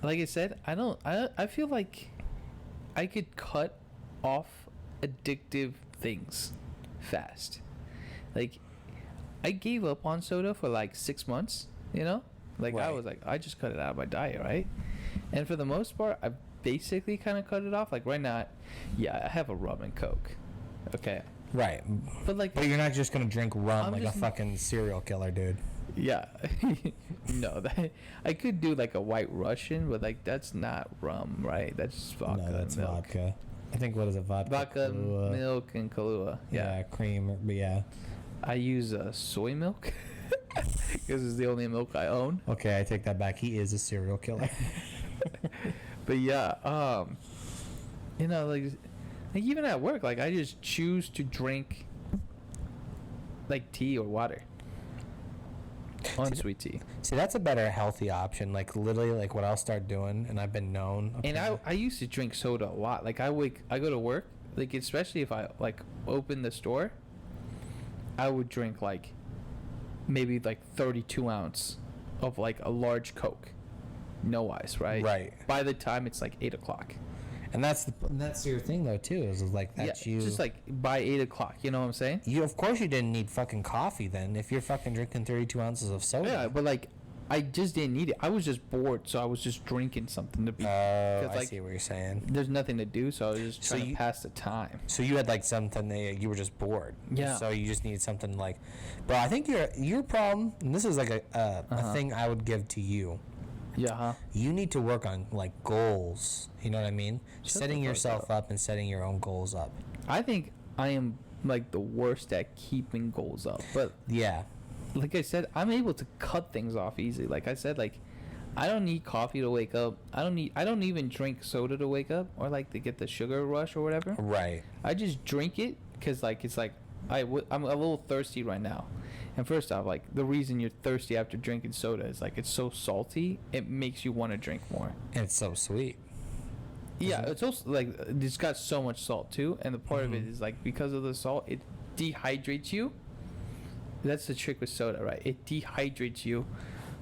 like I said, I feel like I could cut off addictive things fast. Like, I gave up on soda for like 6 months, you know? Like, right. I was like, I just cut it out of my diet, right? And for the most part, I've basically kind of cut it off. Like, right now, I have a rum and Coke. Okay. Right. But you're not just going to drink rum like a fucking serial killer, dude. Yeah. No, I could do like a White Russian, but like that's not rum, right? That's just vodka. No, that's milk. vodka. I think, what is it? Vodka, milk, and Kahlua. Yeah, cream. Yeah. I use soy milk because it's the only milk I own. Okay, I take that back. He is a serial killer. But yeah, you know, like even at work, like I just choose to drink like tea or water. Unsweet tea. See, that's a better healthy option. Like literally, like what I'll start doing, and I've been known. Okay. And I used to drink soda a lot. Like I go to work, like especially if I like open the store, I would drink like maybe like 32 ounce of like a large Coke, no ice, right? Right. By the time it's like 8 o'clock. And that's your thing though too. Is like that's you. Just like by 8 o'clock. You know what I'm saying? You of course you didn't need fucking coffee then if you're fucking drinking 32 ounces of soda. Yeah, but like I just didn't need it. I was just bored, so I was just drinking something to be. I see what you're saying. There's nothing to do, so I was just trying to pass the time. So you had like something that you were just bored. Yeah. So you just needed something like, bro. I think your problem, and this is like a thing I would give to you. Yeah. Huh? You need to work on like goals. You know what I mean? Setting yourself up and setting your own goals up. I think I am like the worst at keeping goals up, but yeah. Like I said, I'm able to cut things off easily. Like I said, like I don't need coffee to wake up. I don't even drink soda to wake up or like to get the sugar rush or whatever. Right. I just drink it because like it's like I'm a little thirsty right now. And first off, like the reason you're thirsty after drinking soda is like it's so salty, it makes you want to drink more. And it's so sweet. Yeah, it's also like it's got so much salt too, and the part of it is like because of the salt, it dehydrates you. That's the trick with soda, right? It dehydrates you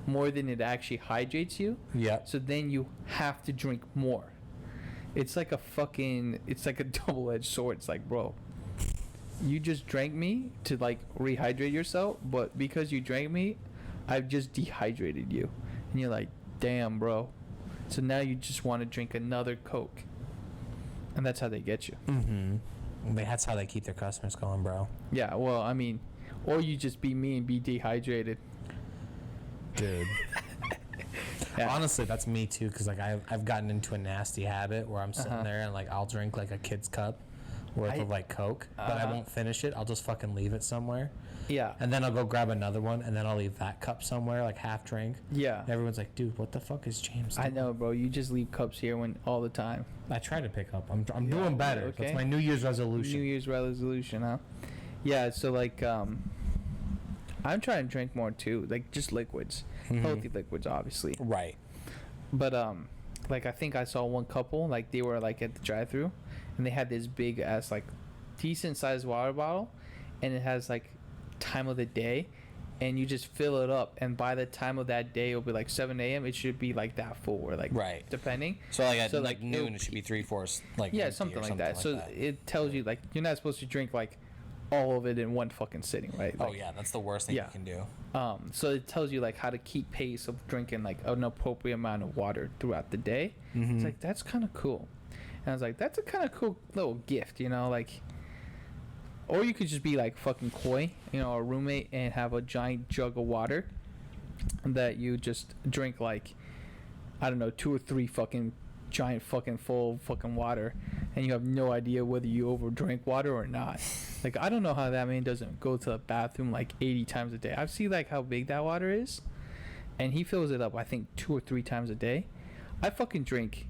more than it actually hydrates you. Yeah. So then you have to drink more. It's like a double-edged sword. It's like, bro, you just drank me to like rehydrate yourself, but because you drank me, I've just dehydrated you. And you're like, damn, bro. So now you just want to drink another Coke. And that's how they get you. Mm-hmm. That's how they keep their customers going, bro. Yeah, well, I mean, or you just be me and be dehydrated. Dude. Yeah. Honestly, that's me too, because like I've gotten into a nasty habit where I'm sitting there and like I'll drink like a kid's cup worth of like Coke, but I won't finish it. I'll just fucking leave it somewhere. Yeah. And then I'll go grab another one, and then I'll leave that cup somewhere, like half drink. Yeah. And everyone's like, dude, what the fuck is James doing? I know, bro. You just leave cups here all the time. I try to pick up. I'm doing better. Okay. That's my New Year's resolution. New Year's resolution, huh? Yeah, so like I'm trying to drink more too, like just liquids. Healthy liquids, obviously. Right. But like I think I saw one couple, like they were like at the drive-thru and they had this big ass like decent sized water bottle, and it has like time of the day, and you just fill it up, and by the time of that day it'll be like 7 a.m. it should be like that full, or like right, depending. So like at like noon it should be 3/4 like yeah, something like that. So it tells you like you're not supposed to drink like all of it in one fucking sitting, right? Like, oh yeah, that's the worst thing you can do. So it tells you like how to keep pace of drinking like an appropriate amount of water throughout the day. It's like that's kind of cool. And I was like, that's a kind of cool little gift, you know, like. Or you could just be like fucking coy, you know, a roommate, and have a giant jug of water that you just drink like, I don't know, 2 or 3 fucking giant fucking full fucking water, and you have no idea whether you overdrink water or not. Like, I don't know how that man doesn't go to the bathroom like 80 times a day. I've seen like how big that water is, and he fills it up I think 2 or 3 times a day. I fucking drink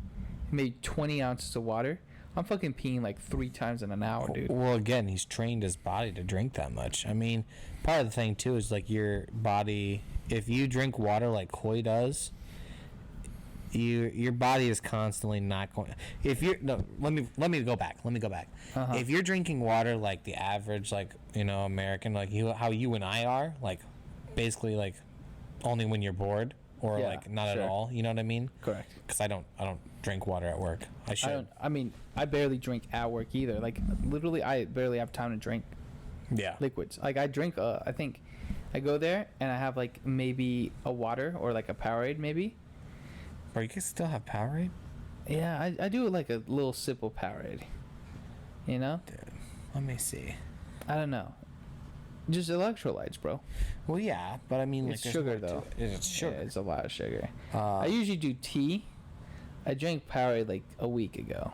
maybe 20 ounces of water. I'm fucking peeing like 3 times in an hour, dude. Well, again, he's trained his body to drink that much. I mean, part of the thing too is like your body. If you drink water like Koi does, your body is constantly not going. If you're let me go back. If you're drinking water like the average, like, you know, American, like how you and I are, like basically like only when you're bored. Or like not at all, you know what I mean? Correct. Because I don't drink water at work. I should. I barely drink at work either. Like literally, I barely have time to drink. Yeah. Liquids. Like I drink. I think I go there and I have like maybe a water or like a Powerade maybe. Or you can still have Powerade? Yeah, I do like a little sip of Powerade. You know? Dude, let me see. I don't know. Just electrolytes, bro. Well, yeah, but I mean, it's like, sugar though. It's sugar. Yeah, it's a lot of sugar. I usually do tea. I drank Powerade like a week ago.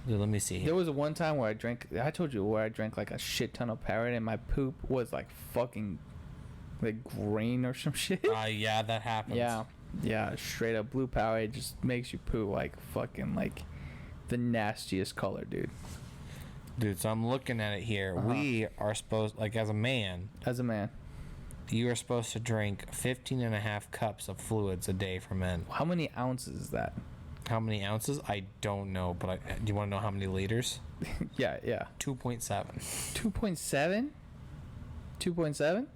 Dude, let me see. There was one time where I told you where I drank like a shit ton of Powerade, and my poop was like fucking like grain or some shit. Yeah, that happens. Yeah, straight up blue Powerade just makes you poo like fucking like the nastiest color, dude. Dude, so I'm looking at it here. We are supposed, like, as a man, you are supposed to drink 15.5 cups of fluids a day for men. How many ounces is that? How many ounces? I don't know, but do you want to know how many liters? Yeah. 2.7. 2.7? 2.7?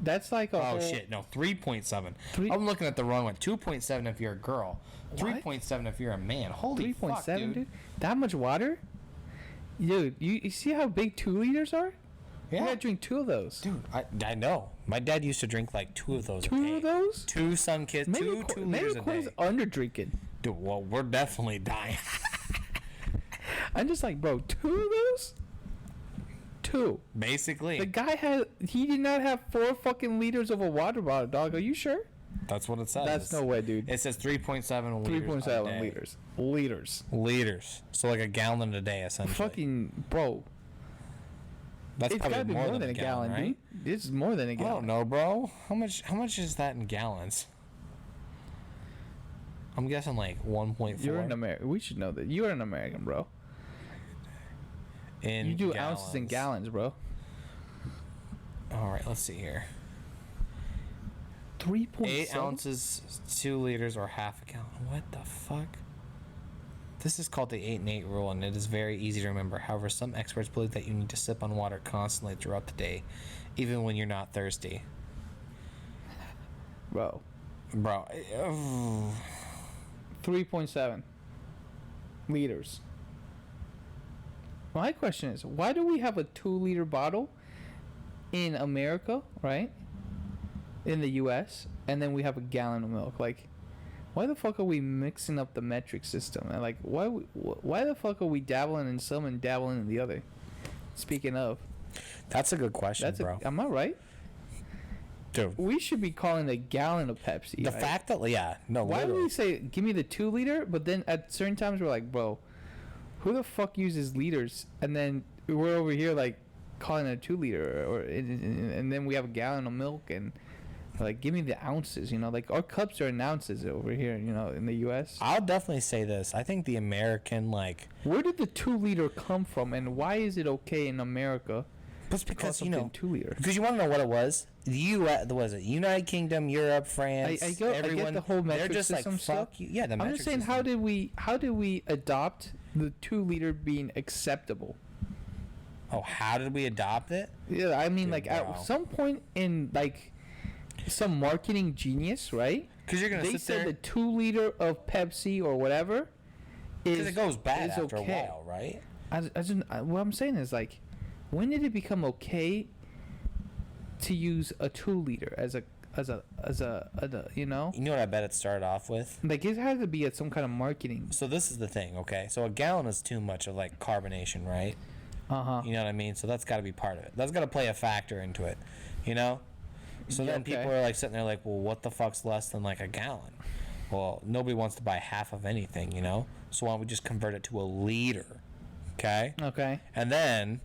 That's like a whole... shit, no, 3.7. I'm looking at the wrong one. 2.7 if you're a girl. 3.7 if you're a man. Holy fuck, 3.7, dude. That much water? Dude, you see how big 2 liters are? Yeah. You gotta drink 2 of those. Dude, I know. My dad used to drink like 2 of those a day. 2 of those? 2 Sun Kiss, two liters a day. Under drinking. Dude, well, we're definitely dying. I'm just like, bro, 2 of those? 2. Basically. The guy he did not have 4 fucking liters of a water bottle, dog. Are you sure? That's what it says. That's no way, dude. It says 3.7 liters. 3.7 liters. Liters. So like a gallon a day, essentially. Fucking, bro. That's It's probably gotta be more than a gallon, right? dude. It's more than a I gallon. don't know, bro. How much is that in gallons? I'm guessing like 1.4. You're an American. We should know that. You're an American, bro. You do ounces and gallons, bro. All right, let's see here. 3.7 8 ounces, 2 liters, or half a gallon. What the fuck? This is called the 8 and 8 rule, and it is very easy to remember. However, some experts believe that you need to sip on water constantly throughout the day, even when you're not thirsty. Bro. 3.7 liters. My question is, why do we have a 2-liter bottle in America, right? In the U.S., and then we have a gallon of milk? Like, why the fuck are we mixing up the metric system? And like, why the fuck are we dabbling in some and dabbling in the other? Speaking of, that's a good question, bro. Am I right? Dude, we should be calling a gallon of Pepsi. The right? fact that, yeah, no. Why literally. do we say give me the 2-liter, but then at certain times we're like, bro, who the fuck uses liters? And then we're over here like calling it a 2-liter, and then we have a gallon of milk, and like, give me the ounces, you know? Like, our cups are in ounces over here, you know, in the U.S. I'll definitely say this. I think the American, like... Where did the 2-liter come from, and why is it okay in America? But because, you know... 2-liter. Because you want to know what it was? The U.S., was it United Kingdom, Europe, France, everyone... I get the whole metric they're just system like, stuff. fuck you. Yeah, the I'm metric just saying, system. how did we adopt the 2-liter being acceptable? Oh, how did we adopt it? Yeah, I mean, Dude, like, bro. at some point in, like... some marketing genius, right? Because you're gonna they sit said there. the 2-liter of Pepsi or whatever Because it goes bad after okay. a while, right? What I'm saying is, like, when did it become okay to use a 2-liter as a you know? You know what I bet it started off with? Like, it had to be at some kind of marketing. So this is the thing, okay? So a gallon is too much of like carbonation, right? You know what I mean? So that's got to be part of it. That's got to play a factor into it, you know? So then people are like sitting there like, well, what the fuck's less than like a gallon? Well, nobody wants to buy half of anything, you know? So why don't we just convert it to a liter? Okay? Okay. And then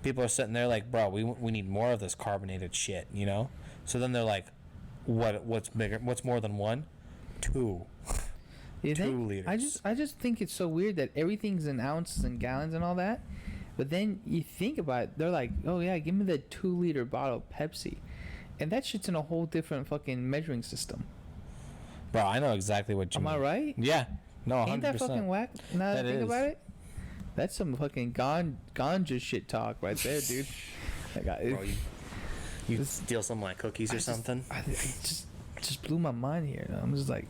people are sitting there like, bro, we need more of this carbonated shit, you know? So then they're like, what's bigger? What's more than 1? 2. You 2 think? liters. I just think it's so weird that everything's in ounces and gallons and all that. But then you think about it, they're like, oh yeah, give me the 2-liter bottle of Pepsi. And that shit's in a whole different fucking measuring system. Bro, I know exactly what you mean. Am I right? Yeah. No, 100%. Ain't that fucking whack? Now that I think is. about it, that's some fucking ganja shit talk right there, dude. Bro, you steal some of my cookies or something? It just blew my mind here. I'm just like,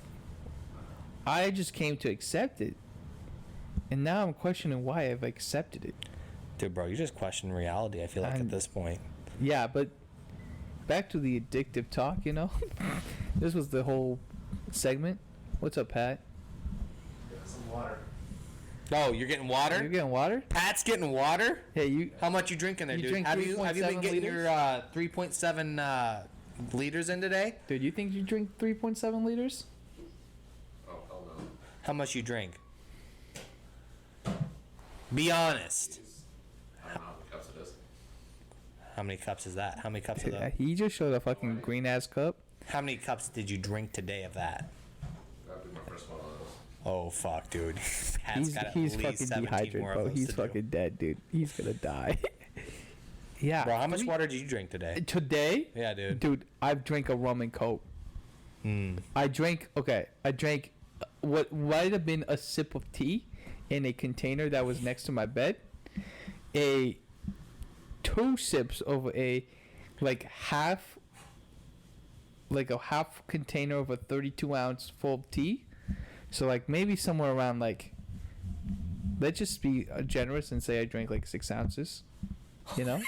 I just came to accept it, and now I'm questioning why I've accepted it. Dude, bro, you just question reality, I feel like, at this point. Yeah, but back to the addictive talk, you know? This was the whole segment. What's up, Pat? Some water. Oh, you're getting water? You're getting water? Pat's getting water? Hey, you. How much you drinking there, You dude? drink Have you been 3.7 getting liters? your 3.7 liters in today? Dude, you think you drink 3.7 liters? Oh, hell no. How much you drink? Be honest. I don't know how many cups it is. How many cups is that? How many cups of that? He just showed a fucking green ass cup. How many cups did you drink today of that? That'd be my first one of those. Oh, fuck, dude. Pat's got at He's least fucking 17 dehydrated, more bro. of those He's to do. fucking dead, dude. He's gonna die. Yeah. Bro, how much water did you drink today? Today? Yeah, dude. Dude, I've drank a rum and coke. I drank what might have been a sip of tea in a container that was next to my bed. 2 sips of a half container of a 32 ounce full of tea. So like maybe somewhere around let's just be generous and say I drank 6 ounces. you know,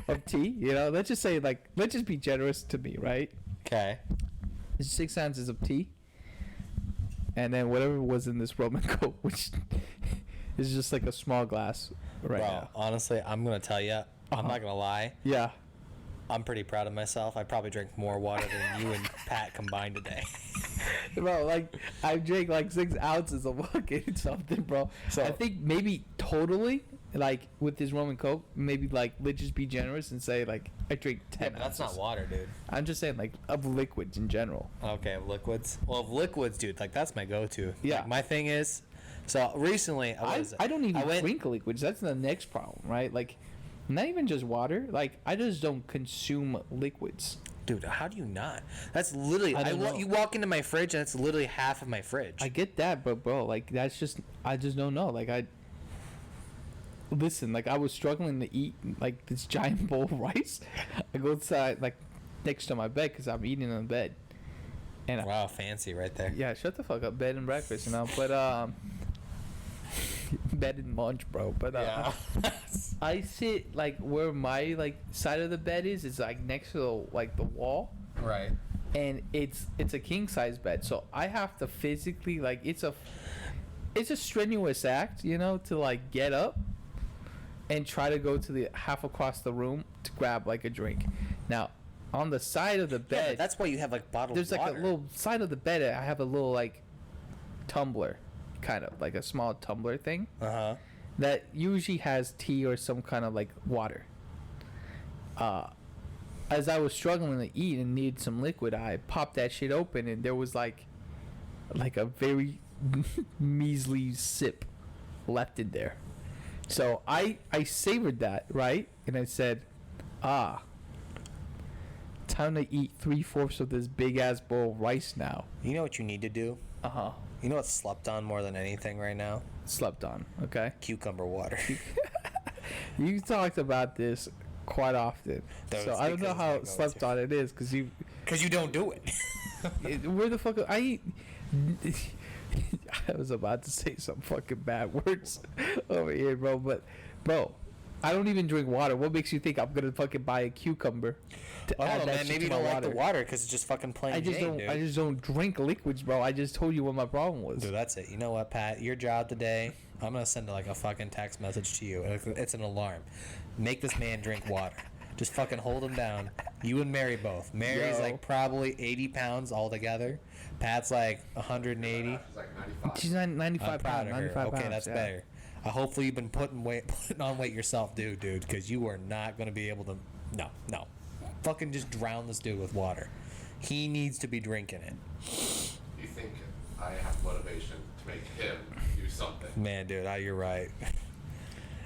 of tea. You know, let's just say like, let's just be generous to me, right? Okay. It's 6 ounces of tea, and then whatever was in this rum and coke, which is just like a small glass right Bro, now. honestly, I'm gonna tell you. I'm not gonna lie. Yeah. I'm pretty proud of myself. I probably drank more water than you and Pat combined today. Bro, like, I drank like 6 ounces of fucking something, bro. So- I think maybe totally, like, with this rum and coke, maybe, like, let's just be generous and say, like, I drink 10 That's ounces. not water, dude. I'm just saying, like, of liquids in general. Okay, liquids. Well, of liquids, dude, like that's my go-to. Yeah. Like, my thing is, so recently, I don't even drink liquids. That's the next problem, right? Like, not even just water. Like, I just don't consume liquids. Dude, how do you not? That's literally. I don't know. You walk into my fridge and it's literally half of my fridge. I get that, but bro, like, that's just, I just don't know. Like, listen, like, I was struggling to eat like this giant bowl of rice. I go outside, like, next to my bed because I'm eating in bed. And Wow, fancy right there. yeah, shut the fuck up, bed and breakfast, you know. But bed and lunch, bro. But Yeah. I sit like where my like side of the bed is. It's like next to the wall. Right. And it's a king size bed, so I have to physically like it's a strenuous act, you know, to like get up and try to go to the half across the room to grab like a drink. Now, on the side of the Yeah, bed, but that's why you have like bottled there's like water. a little side of the bed. I have a little like tumbler, kind of like a small tumbler thing Uh-huh. that usually has tea or some kind of like water. As I was struggling to eat and needed some liquid, I popped that shit open and there was like a very measly sip left in there. So I savored that, right? And I said, time to eat 3/4 of this big ass bowl of rice now. You know what you need to do? Uh-huh. You know what's slept on more than anything right now? Slept on, okay? Cucumber water. You talked about this quite often. That So was I don't know because how I go slept to- on it is because you... Because you don't do it. Where the fuck... I eat... I was about to say some fucking bad words over here, bro. But, bro, I don't even drink water. What makes you think I'm going to fucking buy a cucumber to Oh, add that man, shit maybe to you my don't like water? the water because it's just fucking plain Jane, dude. I just don't drink liquids, bro. I just told you what my problem was. Dude, that's it. You know what, Pat? Your job today, I'm going to send like a fucking text message to you. It's an alarm. Make this man drink water. Just fucking hold him down. You and Mary both. Mary's Yo. like probably 80 pounds altogether. Pat's like 180. She's like 95. She's not 95 I'm proud pounds. of her. 95 Okay, pounds, that's yeah. better. Hopefully you've been putting on weight yourself, dude, because you are not going to be able to. No. Fucking just drown this dude with water. He needs to be drinking it. You think I have motivation to make him do something? Man, dude, you're right.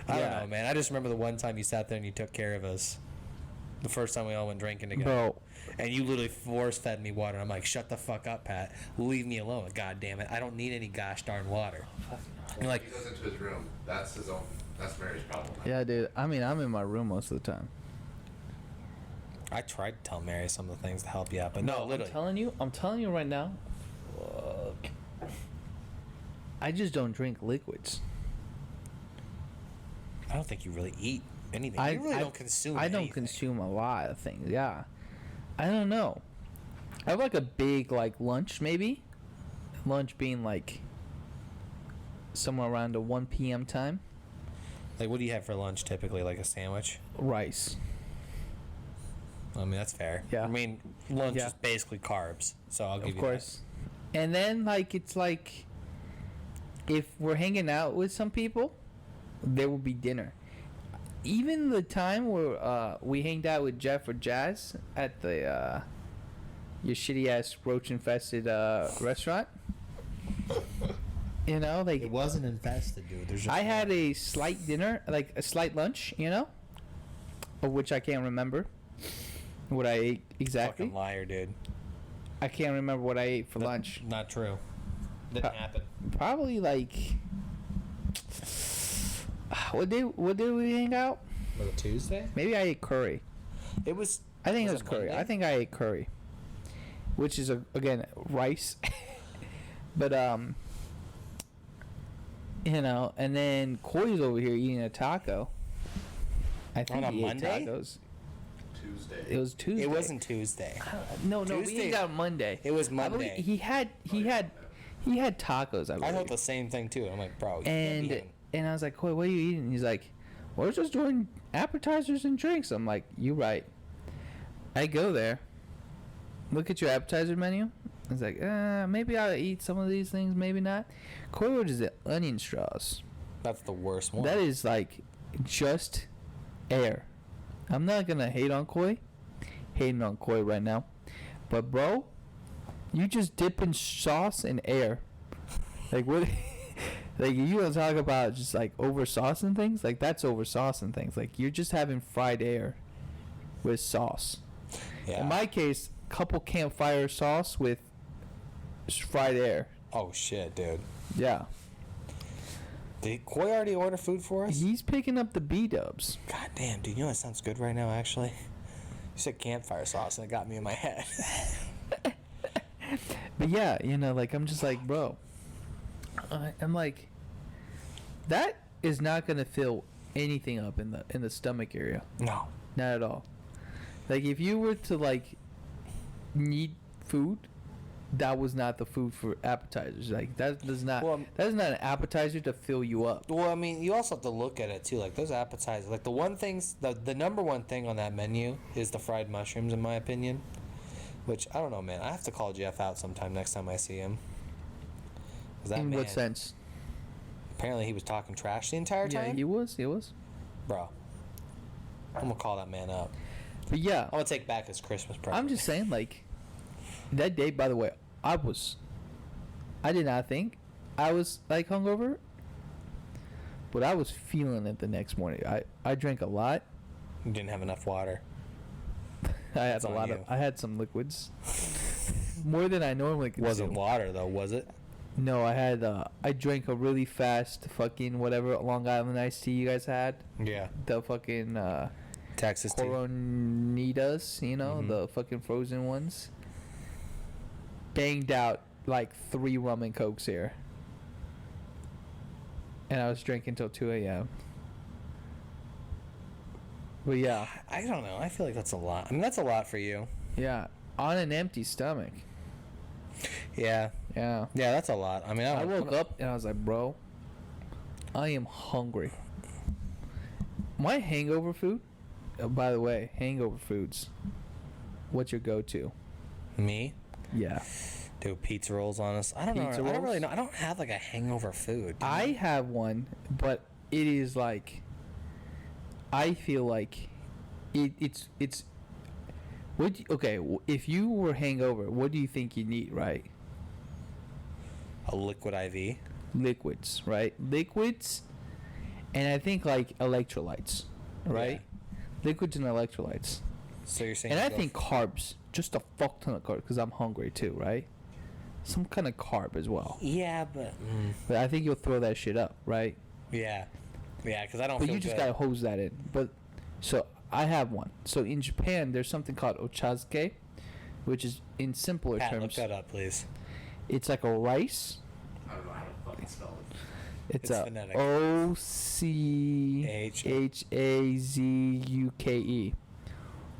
I don't Yeah. know, man. I just remember the one time you sat there and you took care of us. The first time we all went drinking together. Bro, And you literally force-fed me water. I'm like, shut the fuck up, Pat. Leave me alone. God damn it. I don't need any gosh darn water. You're like, He goes into his room. That's his own. That's Mary's problem. yeah, dude. I mean, I'm in my room most of the time. I tried to tell Mary some of the things to help you out, but no, literally. I'm telling you right now. I just don't drink liquids. I don't think you really eat anything. I You really I- don't consume I don't anything. consume a lot of things. Yeah, I don't know. I have like a big like lunch maybe. Lunch being like somewhere around the 1 p.m. time. Like, what do you have for lunch typically? Like a sandwich? Rice. I mean, that's fair. Yeah. I mean, lunch Yeah. is basically carbs, so I'll give Of you course. And then like it's like if we're hanging out with some people, there will be dinner. Even the time where we hanged out with Jeff or Jazz at the your shitty ass roach infested restaurant. You know, that. like It wasn't infested, dude. There's just I had a slight dinner, like a slight lunch, you know, of which I can't remember what I ate exactly. fucking liar, dude. I can't remember what I ate for lunch. Not true. Didn't happen. Probably like what day we hang out? Was it Tuesday? Maybe I ate curry. It was. I think it Was was it curry. Monday? I think I ate curry, which is again rice, but you know. And then Corey's over here eating a taco, I think On a he ate Monday? tacos. Tuesday. It was Tuesday. It wasn't Tuesday. No, we Tuesday. didn't got Monday. It was I believe Monday. he had tacos. I I believe. thought the same thing too. I'm like, bro, you can't be having- And I was like, "Coy, what are you eating?" He's like, "We're just doing appetizers and drinks." I'm like, "You right." I go there, look at your appetizer menu. I was like, maybe I'll eat some of these things, maybe not. Coy orders the onion straws. That's the worst one. That is like just air. I'm not gonna hate on Coy, hating on Coy right now, but bro, you just dip in sauce and air. Like what? Like you want to talk about just like over saucing things? Like that's over saucing things. Like you're just having fried air with sauce. Yeah. In my case, couple campfire sauce with fried air. Oh shit, dude. Yeah. Did Koi already order food for us? He's picking up the B-dubs. God damn, dude. You know that sounds good right now, actually. You said campfire sauce, and it got me in my head. But yeah, like I'm just like, bro. I'm like, that is not gonna fill anything up in the stomach area. No. Not at all. Like if you were to like need food, that was not the food for appetizers. Like that is not an appetizer to fill you up. Well, I mean, you also have to look at it too. Like those appetizers, like the number one thing on that menu is the fried mushrooms, in my opinion. Which I don't know, man. I have to call Jeff out sometime next time I see him. 'Cause that In man, what sense? apparently he was talking trash the entire Yeah, time. he was. Bro, I'm gonna call that man up. But yeah, I'm gonna take back his Christmas present. I'm just saying, like, that day, by the way, I did not think I was, like, hungover, but I was feeling it the next morning. I drank a lot. You didn't have enough water. I had That's on you. I had some liquids. More than I normally consume. Wasn't water though, was it? No, I drank a really fast fucking whatever Long Island iced tea you guys had. Yeah. The fucking, Texas tea. Coronitas, Mhm. the fucking frozen ones. Banged out like 3 rum and cokes here. And I was drinking till 2 a.m. But yeah, I don't know. I feel like that's a lot. I mean, that's a lot for you. yeah, on an empty stomach. Yeah. Yeah. Yeah, that's a lot. I mean, I woke up and I was like, bro, I am hungry. My hangover food, by the way, hangover foods, what's your go-to? Me? Yeah. Do pizza rolls on us. I don't know. Pizza I don't rolls? really know. I don't have like a hangover food. do I have one, but it is like, I feel like it's okay, if you were hangover, what do you think you need, right? A liquid IV. Liquids, right? Liquids, and I think like electrolytes, right? Liquids and electrolytes. So you're saying? And I go think carbs, just a fuck ton of carbs, because I'm hungry too, right? Some kind of carb as well. Yeah, but But I think you'll throw that shit up, right? yeah, because I don't. But feel you just good. gotta hose that in. But so I have one. So in Japan, there's something called ochazuke, which is in simpler Pat, look terms. that up, please. It's like a rice. I don't know how to fucking spell it. It's It's a phonetic. OCHAZUKE.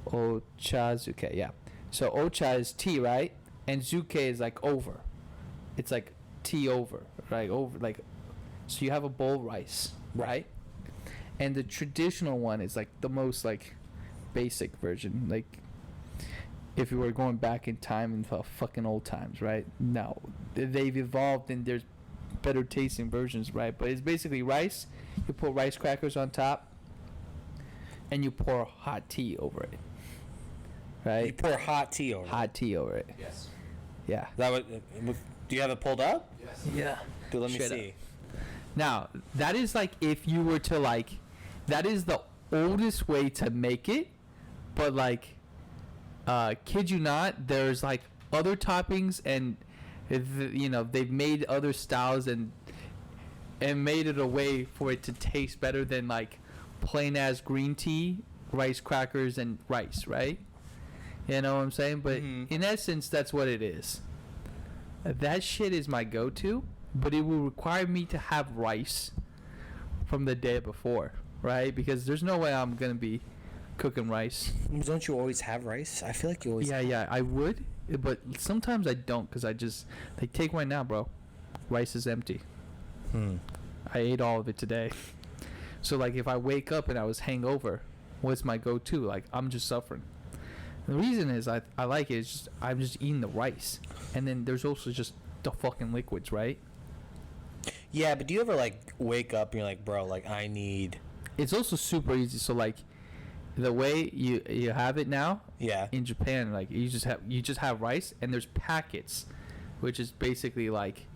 Ochazuke, yeah. So ocha is tea, right? And zuke is like over. It's like tea over, right? Over, like, so you have a bowl of rice, right? And the traditional one is like the most like basic version, like if you were going back in time in the fucking old times, right? No, they've evolved and there's better tasting versions, right? But it's basically rice. You put rice crackers on top, and you pour hot tea over it, right? You pour hot tea over. Hot tea over it. Yes. Yeah. That would. Do you have it pulled up? Yes. Yeah. Dude, let me Straight see. Now, that is like if you were to like, that is the oldest way to make it, but like, kid you not, there's like other toppings and, they've made other styles and made it a way for it to taste better than like plain as green tea, rice crackers, and rice, right? You know what I'm saying? But Mhm. in essence, that's what it is. That shit is my go-to, but it will require me to have rice from the day before, right? Because there's no way I'm gonna be cooking rice. Don't you always have rice? I feel like you always. Yeah, I would, but sometimes I don't because I just like take right now, bro. Rice is empty. I ate all of it today. So like if I wake up and I was hangover, what's my go-to? Like I'm just suffering. And the reason is I like it is just I'm just eating the rice, and then there's also just the fucking liquids, right? Yeah, but do you ever like wake up and you're like, bro, like I need. It's also super easy. So like the way you have it now, Yeah. in Japan, like you just have rice, and there's packets, which is basically like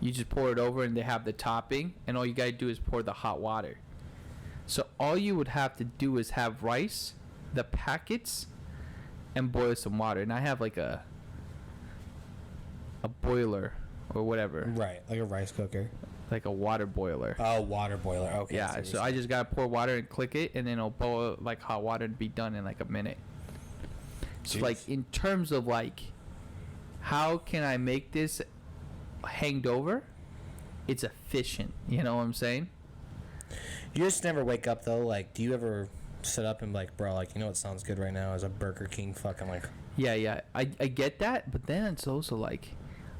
you just pour it over and they have the topping, and all you gotta do is pour the hot water. So all you would have to do is have rice, the packets, and boil some water. And I have like a boiler or whatever, Right, like a rice cooker. like a water boiler. Oh, water boiler. Okay. Yeah, so I just gotta pour water and click it, and then it'll boil like hot water and be done in like a minute. So like in terms of like, how can I make this hanged over? It's efficient. You know what I'm saying? You just never wake up though. Like, do you ever sit up and be like, bro, like you know what sounds good right now is a Burger King fucking like. Yeah. I get that, but then it's also like,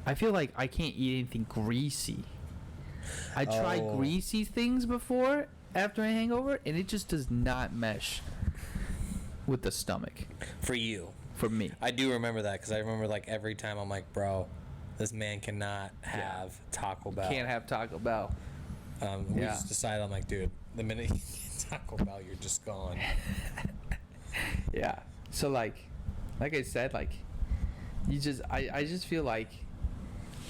I feel like I can't eat anything greasy. I tried greasy things before after a hangover, and it just does not mesh with the stomach. For you. For me. I do remember that because I remember like every time I'm like, bro, this man cannot have Taco Bell. Can't have Taco Bell. We just decided, I'm like, dude, the minute you get Taco Bell, you're just gone. Yeah. So like I said, like I just feel like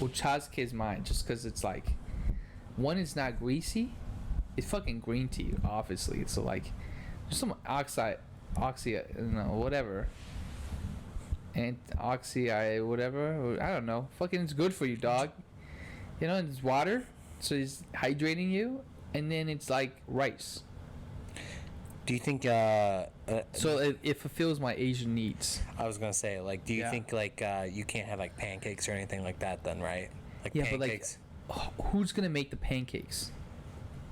Ochazke is mine just because it's like, one, it's not greasy. It's fucking green tea, obviously. So like, there's some whatever. And whatever. I don't know. Fucking, it's good for you, dog. You know, it's water, so it's hydrating you, and then it's like rice. Do you think? So it fulfills my Asian needs. I was gonna say, like, do you think like you can't have like pancakes or anything like that then, right? Like pancakes. But like, who's gonna make the pancakes?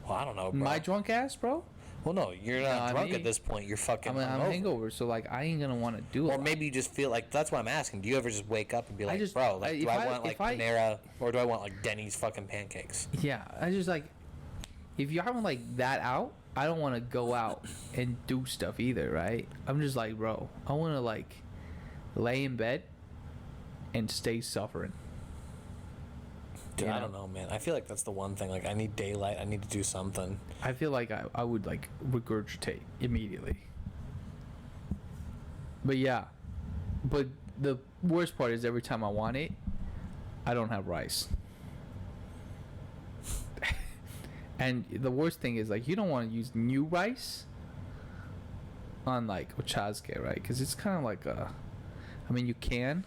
Well, I don't know, bro. My drunk ass, bro. Well, no, you're not drunk at this point. You're fucking. I'm hangover, so like I ain't gonna want to do it. Or maybe you just feel like that's what I'm asking. Do you ever just wake up and be like, bro, like, do I want like Panera or do I want like Denny's fucking pancakes? Yeah, I just like, if you're having like that out, I don't want to go out and do stuff either, right? I'm just like, bro, I want to like lay in bed and stay suffering. Dude, I don't know, man. I feel like that's the one thing. Like, I need daylight. I need to do something. I feel like I would like regurgitate immediately. But yeah, but the worst part is every time I want it, I don't have rice. And the worst thing is like, you don't want to use new rice on like Ochazke, right? Because it's kind of like I mean, you can.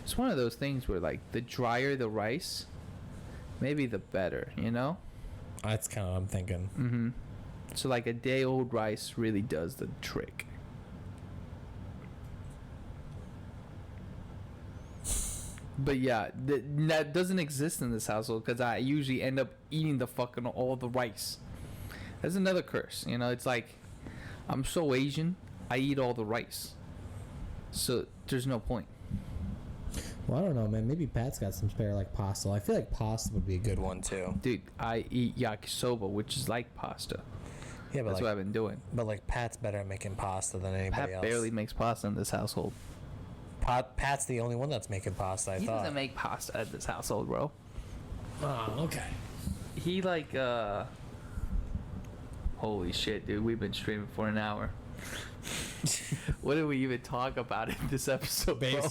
It's one of those things where like the drier the rice, maybe the better, you know? That's kind of what I'm thinking. Mm-hmm. So like a day old rice really does the trick. But yeah, that doesn't exist in this household because I usually end up eating the fucking all the rice. That's another curse, you know? It's like, I'm so Asian, I eat all the rice. So there's no point. Well, I don't know, man. Maybe Pat's got some spare, like, pasta. I feel like pasta would be a good one, too. Dude, I eat yakisoba, which is like pasta. Yeah, but that's what I've been doing. But, like, Pat's better at making pasta than anybody else. Pat barely makes pasta in this household. Pat's the only one that's making pasta, I thought. He doesn't make pasta at this household, bro. Oh, okay. He, like, holy shit, dude. We've been streaming for an hour. What did we even talk about in this episode, bro?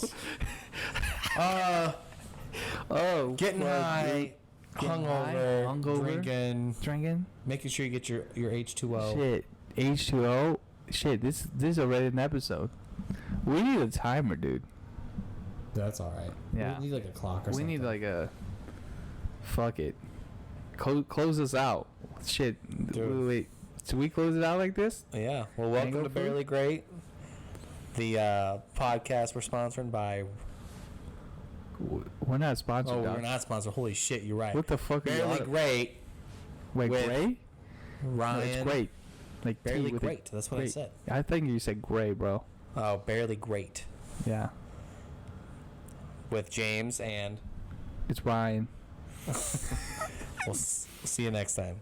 Getting high, hungover, drinking, making sure you get your H2O. Shit, H2O. Shit, this is already an episode. We need a timer, dude. That's all right. Yeah. We need like a clock or something. We need like a. Fuck it. Close us out. Shit. Wait. Should we close it out like this? Yeah. Well, welcome to BearlyGreat, the podcast we're sponsored by. We're not sponsored. Oh, we're not sponsored. Holy shit, you're right. What the fuck are you on? BearlyGreat. Wait, Gray? Ryan. It's great. Like Barely tea with great. That's what I said. I think you said gray, bro. Oh, barely great. Yeah. With James and. It's Ryan. We'll see you next time.